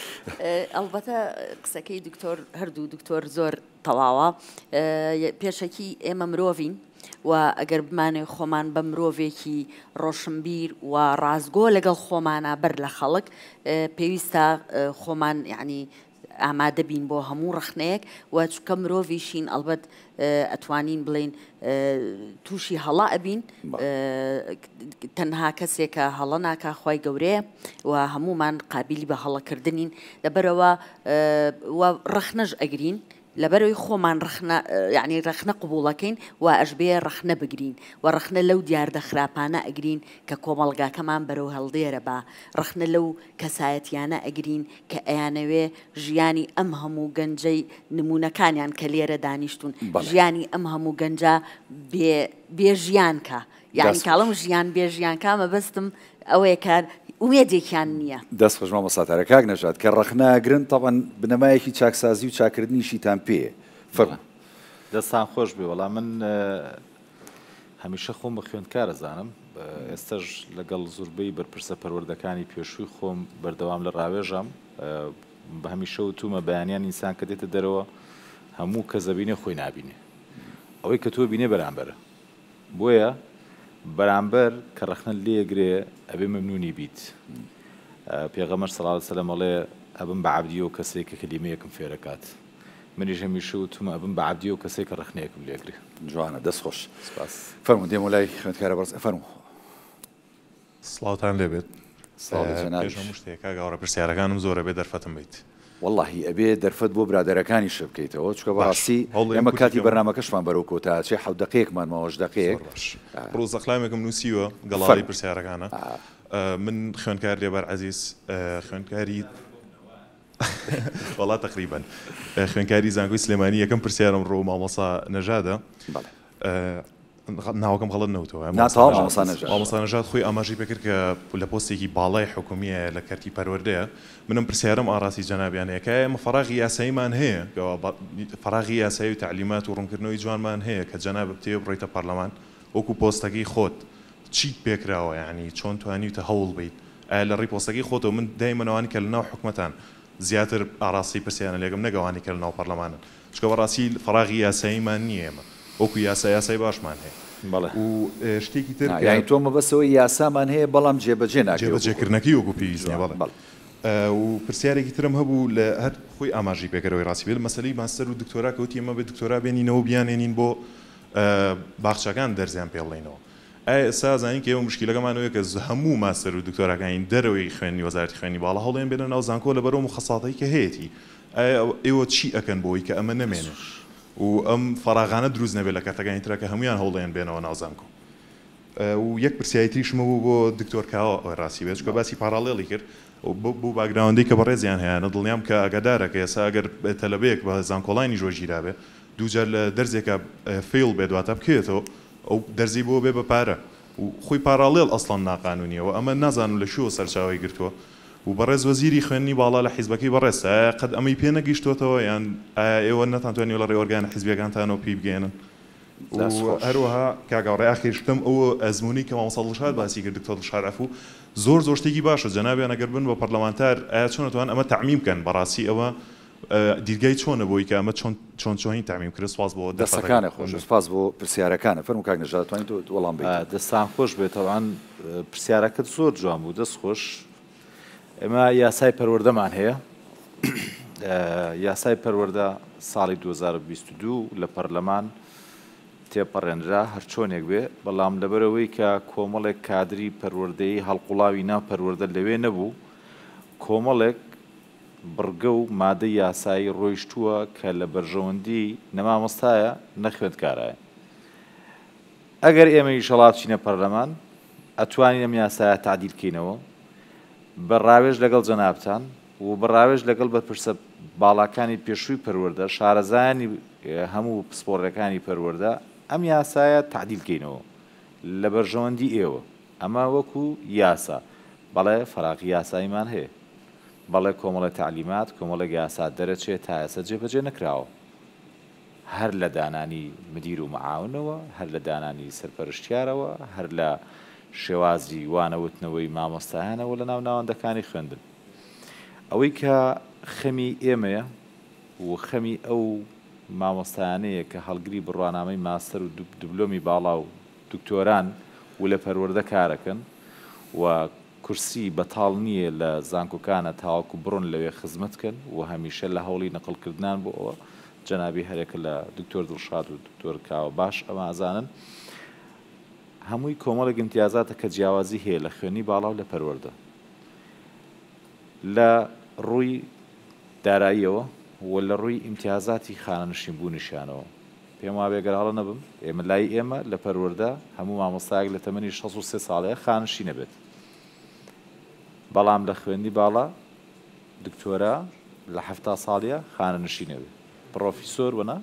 ئەلبەتە قسەکەی دکتۆر هەردوو دکتۆر زۆر تەواوە پێشەکی ئێمە مرۆڤین و ئەگەر بمانێ خۆمان بە مرۆڤێکی ڕۆشنبیر و ڕازگۆ لەگەڵ خۆمانە بەر لە خەڵک پێویستە خۆمان یعنی ئامادە بین بۆ هەموو ڕەخنەیەک و چکە مرۆڤیشین ئەلبەت ئەتوانین بڵین تووشی هەڵا ئەبین تەنها کەسێکە هەڵە ناکە خۆی گەورەیە و هەمومان قابلی بە هەڵەکردنین لەبەرەوە ڕەخنەش ئەگرین لەبەرەوەی خۆمان یعنی ڕەخنە قبوڵەکەین و ئەشبێ ڕەخنە بگرین و ڕەخنە لەو دیاردە خراپانە ئەگرین کە کۆمەڵگاکەمان بەرەو هەڵدێرە بە ڕەخنە لەو کەسایەتیانە ئەگرین کە ئەیانەوێ ژیانی ئەم هەموو گەنجەی نمونونەکانیان کە لێرە دانیشتون ژیانی ئەم هەموو گەنجە بێژیانکە یعنی کاڵم ژیان بێژیانکە مەبەستم ئەوەیە کار ومێدێکیان نییە دەست خۆش مامۆستا کاک نەژاد کە ڕەخنەگرن تەڵەن بنەمایەکی چاکسازی و چاکردنیشیتان پێ فەرموو دەستان خۆش بێ وەڵام من هەمیشە خۆم بە خوێندکارە زانم ئێستش لەگەڵ زۆربەی بەرپرسە پەروەردەکانی پێشووی خۆم بەردەوام لە ڕاوێژەم بە هەمیشە وتومە بەیانیان ئینسان کە دێتە دەرەوە هەموو کە زەبینێ خۆی نابینێ ئەوەی کە تۆ بینێ بەرامبەرە بۆیە بەرامبەر کە ڕەخنە لێگرێ ئەبێ مەمنونی بیت پێغەمبەر صلی الله علیه و سلم ئەڵێ ئەبن بە عەبدی و کەسێک کە کەلیمەیەکم فێرەکات منیش هەمیشە وتم ئەبن بە عەبدی و کەسێک کە ڕخنەیەکم لێگری. جوانە دەست خۆش. سپاس. فەرموو دێمە لای خوێندکارە بەڕێز. فەرموو. سڵاوتان لێبێت. پێش هەموو شتێک کاگەڕە پرسیارەکانم زۆرە بێ دەرفەتم بیت. واللهی ئەبێ دەرفەت بۆ برادەرەکانی شە بکەیتەوە چکە بەڕاستی ئێمە کاتی بەرنامەکەشمان بەرەو کۆتا چێ 7 دقەیەکمان ماوە 8 دقەیەک ڕۆزەقلامێکم نووسیوە گەڵاڵی پرسیارەکانە. من خوێندکار لێبەر عەزیز خوێندکاری وڵات تقریبا خوێندکاری زانکۆی سلێمانی یەکەم پرسیارم ڕۆ مامۆسا نەژادە ناوەکەم غەڵەت نەوتەوە مامۆستا نەژاد خۆی ئاماژی پێکرد کە لە پۆستێکی باڵای حکومیە لە کەرتی پەروەردەیە منم پرسیارم ئاراسی جەنابیانەیە کە ئێمە فەراغی یاساییمان هەیە فەراغی یاسایی و تعلیمات و ڕوونکردنەوەی جوانمان هەیە کە جەناب بتێ بڕۆیتە پەرلەمان وەکو پۆستەکەی خۆت چیت پێکراوە یعنی چۆن توانیتە هەوڵ بیت لە ڕێی پۆستەکەی خۆتەوە من دایمەوانی کە لە ناو حکومەتان زیاتر ئاراسی پرسیانە لێگەم نەگەوانی کە لە ناو پەرلەمانن چکە بەڕاستی فەراغی یاساییمان نییە ئێمە وەکو یاسای باشمان هەیە و شتێکی تر یعنی تۆ مەبەستەوەی یاسامان هەیە بەڵام جێبەجێ ناکرێت جێبەجێکردنەکەی وەکو پێویستە بەڵێ و پرسیارێکی ترم هەبوو لە هەر خۆی ئاماژی پێکەرەوەی ڕاستی بێت مەسەلەی ماستەر و دکتۆرا کەوتی ئێمە بە دکتۆرا بێنینەوە بیانێنین بۆ باخچەکان دەرزیان پێ بڵێنەوە ئێستا زانین کە ئێوە مشکلەکەمانەوەیە کە هەموو ماستەر و دکتۆراکانی دەرەوەی خوێنی وەزارەتی خوێنی باڵا هەڵێن بێنە ناو زانکۆ لەبەرەوە مخەساتەی کە هەیەی ئێوە چی ئەکەن بۆی کە ئەمە نەمێنێ و ئەم فەراغانە دروست نەبێت لە کاتەکانی ترە کە هەمویان هەوڵێن بێنەوە ناو زانکۆ و یەک پرسیاری تریشمە بوو بۆ دکتۆر کاوە ڕاستی بێت چکە باسی پاراڵێڵی کرد بوو باگراوندەی کە بەڕێزیان هەیە دڵنیام کە ئاگادارە کە ئێستا ئەگەر تەلەبەیەک بە زانکۆڵانی ژۆژیرا بێ دووجار لە دەرزێکە فیڵ بێ دواتە بکێتەوە ئەو دەرزی بۆ بێ بە پارە و خۆی پاراڵێڵ ئەسڵان ناقانونیەوە ئەمە نازانم لە شووە سەرچاوی گرتووە و بەڕێز وەزیری خوێنی باڵا لە حیزبەکەی بەڕێستە قەت ئەمەی پێ نەگەیشتوتەوە یان ئێوە نەتانتوانێت لە ڕێوەرگانە حیزبیەکانتانەوە پێی بگەێنن هەروەها کاگاوڕێ ئاخیرشتم ئەوە ئەزمموی کە مامۆستا دڵشاد باسی کرد دکتۆر دڵشاد عەفوو زۆر شتێکی باشە جەنابیان ئەگەر بن بە پەرلەمانتار ئایا چۆنتوان ئەمە تعمیم بکەن بەڕاستی ئەوە دیرگای چۆنە بۆی کە ئەمە چۆنی تعمیم کرد سپاس بۆ دەستەکانە خۆش سپاس بۆ پرسیارەکانە فەرموو کاک نەژاد توانیت وەڵام بدەیت دەستان خۆش بێت تەوان پرسیارەکەت زۆر جوان بوو دەست خۆش ئێمە یاسای پەروەردەمان هەیە یاسای پەروەردە ساڵی 2022 لە پەرلەمان تێپەڕێنرا هەر چۆنێک بێ بەڵام لەبەرەوەی کە کۆمەڵێک کادری پەروەردەی هەڵقوڵاوی ناو پەروەردە لەوێ نەبوو کۆمەڵێک بڕگە و مادە یاسایی ڕۆیشتووە کە لە بەرژەوەندی نەمامۆستایە نەخوێندکارایە ئەگەر ئێمە ئینشەڵا بچینە پەرلەمان ئەتوانین ئەم یاسایە تعدیل بکەینەوە بەڕاوێژ لەگەڵ جەنابتان و بەڕاوێژ لەگەڵ بەرپرسە باڵاکانی پێشووی پەروەردە شارەزایانی هەموو پسپۆڕەکانی پەروەردە ئەم یاسایە تعدیل بکەینەوە لە بەرژەوەندی ئێوە ئەمە وەکو یاسا بەڵێ فەراغی یاساییمان هەیە بەڵێ کۆمەڵە تعلیمات کۆمەڵە یاسا دەرەچێت تا ئێستا جێبەجێ نەکراوە هەر لە دانانی مدیر و معاونەوە هەر لە دانانی سەرپەرشتیارەوە هەر لە شێوازی وانەوتنەوەی مامۆستایانەوە لە ناو ناوەندەکانی خوێندن ئەوەی کە خەمی ئێمەیە و خەمی ئەو مامۆستایانەیە کە هەڵگری بڕوانامەی ماستەر و دوبلۆمی باڵا و دکتۆران و لە پەروەردە کارەکەن و کورسی بەتاڵ نییە لە زانکۆکانە تاواکو بڕۆن لەوێ خزمەتکەن و هەمیشە لە هەوڵی نەقڵکردنان بۆ ئەوە جەنابی هەرێکە لە دکتۆر دڵشاد و دکتۆر کاوە باش ئەمە ئازانن هەمووی کۆمەڵێک امتیازاتە کە جیاوازی هەیە لە خوێنی باڵا و لە پەروەردە لە ڕووی داراییەوە و لە ڕووی امتیازاتی خانەنشینبوونیشانەوە پێم وا بێگەر هەڵە نەبم ئێمە لای ئێمە لە پەروەردە هەموو مامۆستایەک لە تەمەنی 63 ساڵەیە خانشینە بێت بەڵام لە خوێندی باڵا دکتۆرە لە 70 ساڵیە خانەنشینە بێت پرۆفیسۆر وەنا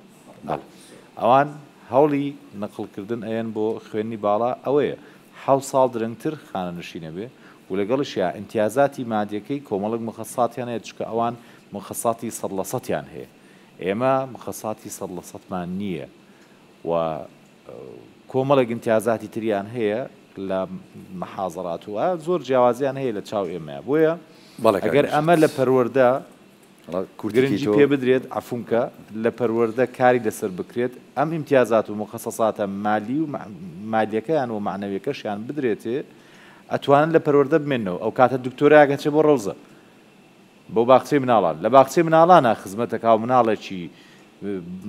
ئەوان هەوڵی نەقڵکردن ئەیەن بۆ خوێندنی باڵا ئەوەیە 7 ساڵ درەنگتر خانەنشینە بێ و لەگەڵشیا امتیازاتی مادیەکەی کۆمەڵک مخەساتیان هەیە چکە ئەوان مخەساتی 100% هەیە ئێمە مخەساتی 100% نییە و کۆمەڵێک امتیازاتی تریان هەیە لە مەحاضرات و زۆر جیاوازیان هەیە لە چاو ئێمە بۆیە ئەگەر ئەمە لە پەروەردە گرنگی پێ بدرێت عفونکە لە پەروەردە کاری لەسەر بکرێت ئەم امتیازات و مخەسەساتە مالی و مالیەکەیان و معنەویەکەشیان بدرێتێ ئەتوانن لە پەروەردە بمێنەوە ئەو کاتە دکتۆرایگەچێ بۆ ڕەوزە بۆ باخچەی مناڵان لە باخچەی مناڵانە خزمەتەکە و مناڵێکی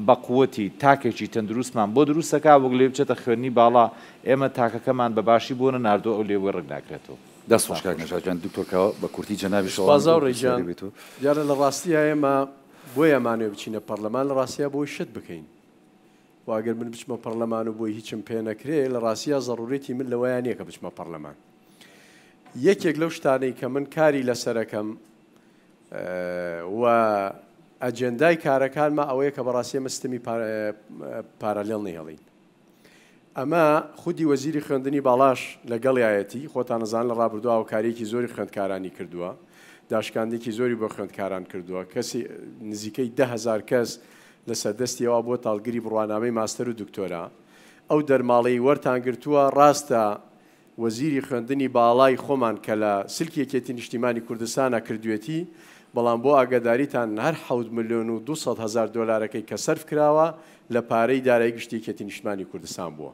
بەقوەتی تاکێکی تەندروستمان بۆ دروستەکە وەک لێ بچێتە خوێنی باڵا ئێمە تاکەکەمان بەباشی بۆ نەناردۆ ئەو لێوە ڕێک ناکرێتەوە. دەست خۆش کاک نەژادجان دکتۆرکەوە بە کورتی جەنابی شڵازاڕێجان دیارە لە ڕاستیە ئێمە بۆ یامانێ بچینە پەرلەمان لە ڕاستیا بۆی شت بکەین واگەر من بچمە پەرلەمان و بۆی هیچم پێ نەکرێ لە ڕاستیا ضرورەتی من لەوەیان نییە کە بچمە پەرلەمان. یەکێک لەو شتانەی کە من کاری لەسەرەکەم و ئەجێندای کارەکانمە ئەوەیە کە بەڕاستی مەستەمی پارالێڵ نەهێڵین. ئەمە خودی وەزیری خوێندنی باڵاش لەگەڵایەتی خۆتان نەزان لە ڕابردووە و کارێکی زۆری خوێندکارانی کردووە داشکاندێکی زۆری بۆ خوێندکاران کردووە کەسی نزیکەی 10,000 کەس لە سەردەستیەوە بۆ تاڵگری بڕوانامەی ماستەر و دکتۆرا ئەو دەرماڵەی وەرتان گرتووە ڕاستە وەزیری خوێندنی باڵای خۆمان کە لە سلکی یەکێتی نیشتیمانی کوردستانە کردوێتی بەڵام بۆ ئاگاداریتان هەر 7,200,000 دۆلارەکەی کە سەرف کراوە لە پارەی دارایی گشتی یەکێتی نیشتیمانی کوردستان بووە.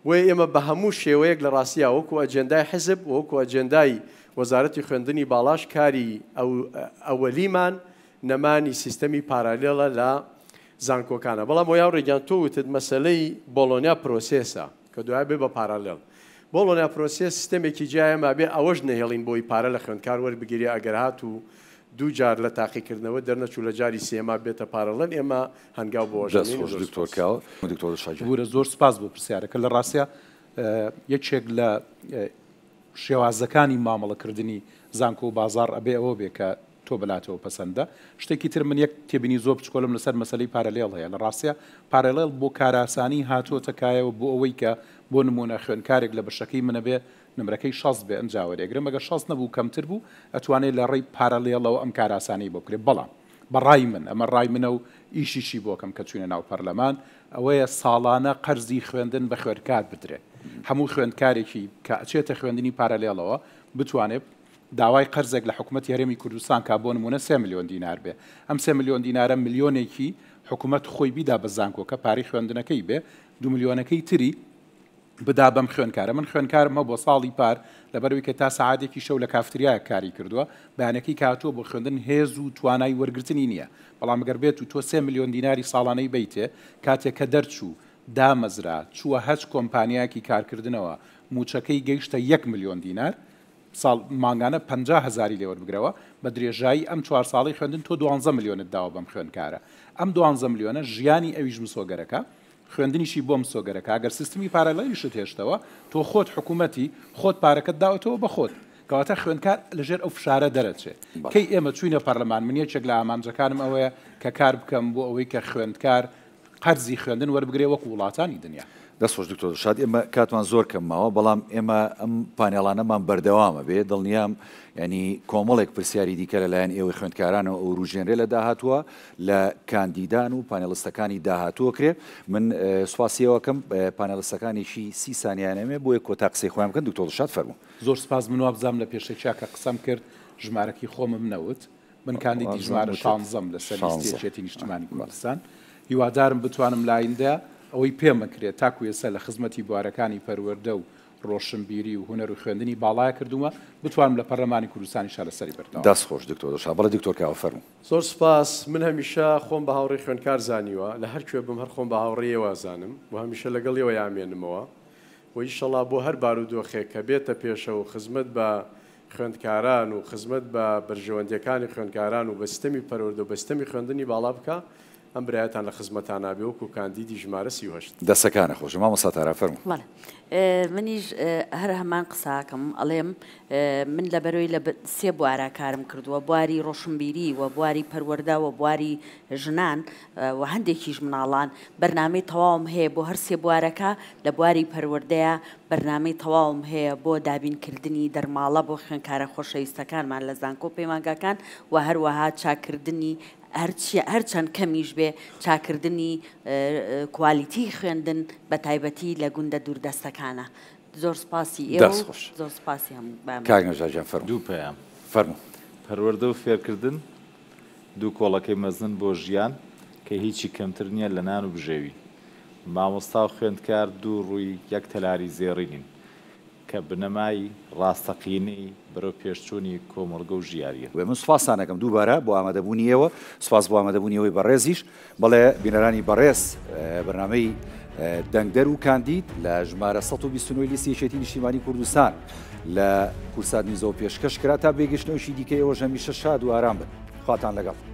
وێ ئێمە بە هەموو شێوەیەک لە ڕاستیە وەکو ئەجێندای حزب وەکو ئەجێندای وەزارەتی خوێندنی باڵاش کاری ئەوەلیمان نەمانی سیستەمی پارالێڵە لە زانکۆکانە. بەڵام ویا ڕێگیان تۆ وتت مەسلەی بۆلۆنیا پرۆسێسە کە دوای بێ بە پارالێڵ بۆلۆنیا پرۆسێس سیستەمێکی جایەمە بێ ئەوەش نەهێڵین بۆی پارە لە خوێندکار وەربگیری ئەگەر هات و دوو جار لە تاقیکردنەوە دەرنەچوو لە جاری سێما بێتە پارەڵەن ئێمە هەنگاو بۆ دکتۆرکەوە زۆر سپاس بۆ پرسیارەکە لە ڕاستە یەکێک لە شێوازەکانی مامەڵەکردنی زانکۆ و بازار ئەبێ ئەوە بێ کە تۆ بەلاتەوە پەسەندە. شتێکی تر من یەک تێبینی زۆر بچکۆلم لەسەر مەسەلەی پارالێڵ هەیە لە ڕاستە پارالێڵ بۆ کاراسانی هاتووەتە کایەوە بۆ ئەوەی کە بۆ نمونە خوێندکارێک لە بەشەکەی منە بێ نمرەکەی 60 بێ ئەنجاوەرێگرم ئەگەر 60 نەبوو کەمتر بوو ئەتوانێت لە ڕێی پارالێڵەوە ئەم کاراسانی بۆ بکرێت. بەڵام بەڕای من ئەمە ڕای منە و ئیشیشی بۆکەم کە چوینە ناو پەرلەمان ئەوەیە ساڵانە قەرزی خوێندن بە خوێندکار بدرێت. هەموو خوێندکارێکی کە ئەچێتە خوێندنی پارالێڵەوە بتوانێت داوای قەرزێک لە حکوومەت هەرێمی کوردستان کا بۆ نمونە 3 ملیۆن دینار بێ ئەم 3 ملیۆن دینارە ملیۆنێکی حکوومەت خۆی بیدا بە زانکۆکە پارەی خوێندنەکەی بێ 2 ملیۆنەکەی تری بدا بەم خوێندکارە. من خوێندکارمە بۆ ساڵی پار لەبەرەوەی کە تا سەعاتێکی شەو لە کافتریایە کاری کردووە بەیانەکەی کاتووە بۆ خوێندن هێز و توانای وەرگرتنی نییە. بەڵام ئەگەر بێت و تۆ 3 ملیۆن دیناری ساڵانەی بیتێ کاتێک کە دەرچوو دامەزرا چووە هەچ کۆمپانیاکی کارکردنەوە موچەکەی گەیشتە 1 ملیۆن دینار ساڵ مانگانە 50,000 لێوە بگرەوە بە درێژایی ئەم 4 ساڵی خوێندن تۆ 12 ملیۆنت داوە بەم خوێندکارە. ئەم 12 ملیۆنە ژیانی ئەویش مسۆگەرەکە خوێندنیشی بۆم سۆگەرەکە ئەگەر سیستمی پارالێلیشت هێشتەوە تۆ خۆت حکوومەتی خۆت پارەکەت داوەتەوە بە خۆت کەواتە خوێندکار لەژێر ئەو فشارە دەرەچێت. کەی ئێمە چوینە پەرلەمان من یەکێک لە ئامانجەکانم ئەوەیە کە کار بکەم بۆ ئەوەی کە خوێندکار قەرزی خوێندن وەربگرێ وەکو وڵاتانی دنیا. دەست خۆش دکتۆر شاد ئێمە کاتوان زۆر کەمماوە بەڵام ئێمە ئەم پانێڵانەمان بەردەوامە بێ دڵنیام ینی کۆمەڵێک پرسیاری دیکە لەلایەن ئێوەی خوێندکارانەوە ئەو ڕوژێنرێ لە داهاتووە لە کاندیدان و پانێڵستەکانی داهاتووە کرێ. من سوپاسیەوەکەم پانێڵستەکانێکی 30 سانیانەمێ بۆ کۆتا قسەی خۆیان بکەن. دکتۆر شاد فەرموو. زۆر سپاس من وابزانام لە پێشەکە قسەم کرد ژمارەکی خۆمم نەوت من کاندیدی ژمارە 16 لە سەر لیستێکی نیشتیمانی کوردستان هیوادارم بتوانم لایندە ئەوەی پێمەکرێت تاکو ێستا لە خزمەتی بوارەکانی پەروەردە و ڕۆشنبیری و هونەر و خوێندنی باڵای کردووە بتوانم لە پەرلەمانی کوردستانی شار لەسەری بەردەوام. دەست خۆش دکتۆر شاد بەڵێ دکتۆر کاوە فەرموو. زۆر سپاس من هەمیشە خۆم بە هاوڕێی خوێندکار زانیوە لە هەر کوێ بم هەر خۆم بە هاوڕێیەوە زانم و هەمیشە لەگەڵیەوە یامێنمەوە و ئینشەڵا بۆ هەر بارودۆخێک کە بێتە پێشە و خزمەت بە خوێندکاران و خزمەت بە بەرژەوەندەکانی خوێندکاران و بەستەمی پەروەردە و بەستەمی خوێندنی باڵا بکە ئەم برایەتان لە خزمەتان نابێ وەکو کاندیدی ژمارە 38. دەسەکانە خۆش مامۆستا تارا فەرموو. منیش هەر هەمان قساکەم ئەڵێم من لەبەرەوەی لە 3 بوارە کارم کردووە بواری ڕۆشنبیری و بواری پەروەردە و بواری ژنان و هەندێکیش مناڵان بەرنامەی تەواوم هەیە بۆ هەر 3 بوارەکە لە بواری پەروەردەیە بەرنامەی تەواوم هەیە بۆ دابینکردنی دەرماڵە بۆ خوێندکارە خۆشەویستەکانمان لە زانکۆ پەیمانگاکان و هەروەها چاکردنی هەرچەند کەمیش بێ چاکردنی کوالیتی خوێندن بە تایبەتی لە گوندە دووردەستەکانە. زۆر سپاسی ئێوە زۆر سپاسی هەموو کاگنەژاجان فەرموو. دوو پەیام فەرموو. پەروەردە و فێرکردن دوو کۆڵەکەی مەزن بۆ ژیان کە هیچی کەمتر نییە لە نان و بژێوی. مامۆستا و خوێندکار دوو ڕووی یەک تەلاری زێڕینین کە بنەمای ڕاستەقینەی بەرەو پێشچوونی کۆمەڵگە و ژیاریە. من سوپاسانەکەم دووبارە بۆ ئامادەبوونیەوە سوپاس بۆ ئامادەبوونیەوەی بەڕێزیش بەڵێ بینەرانی بەڕێز بەرنامەی دەنگدەر و کاندید لە ژمارە 129 لیستی یەکێتی نیشتیمانی کوردستان لە کورسات نیزە و پێشکەش کرا تا بێگەشتنەوەشی دیکەی ئەوەش هەمیشە شاد و ئارام بن. خواتان لەگەڵ.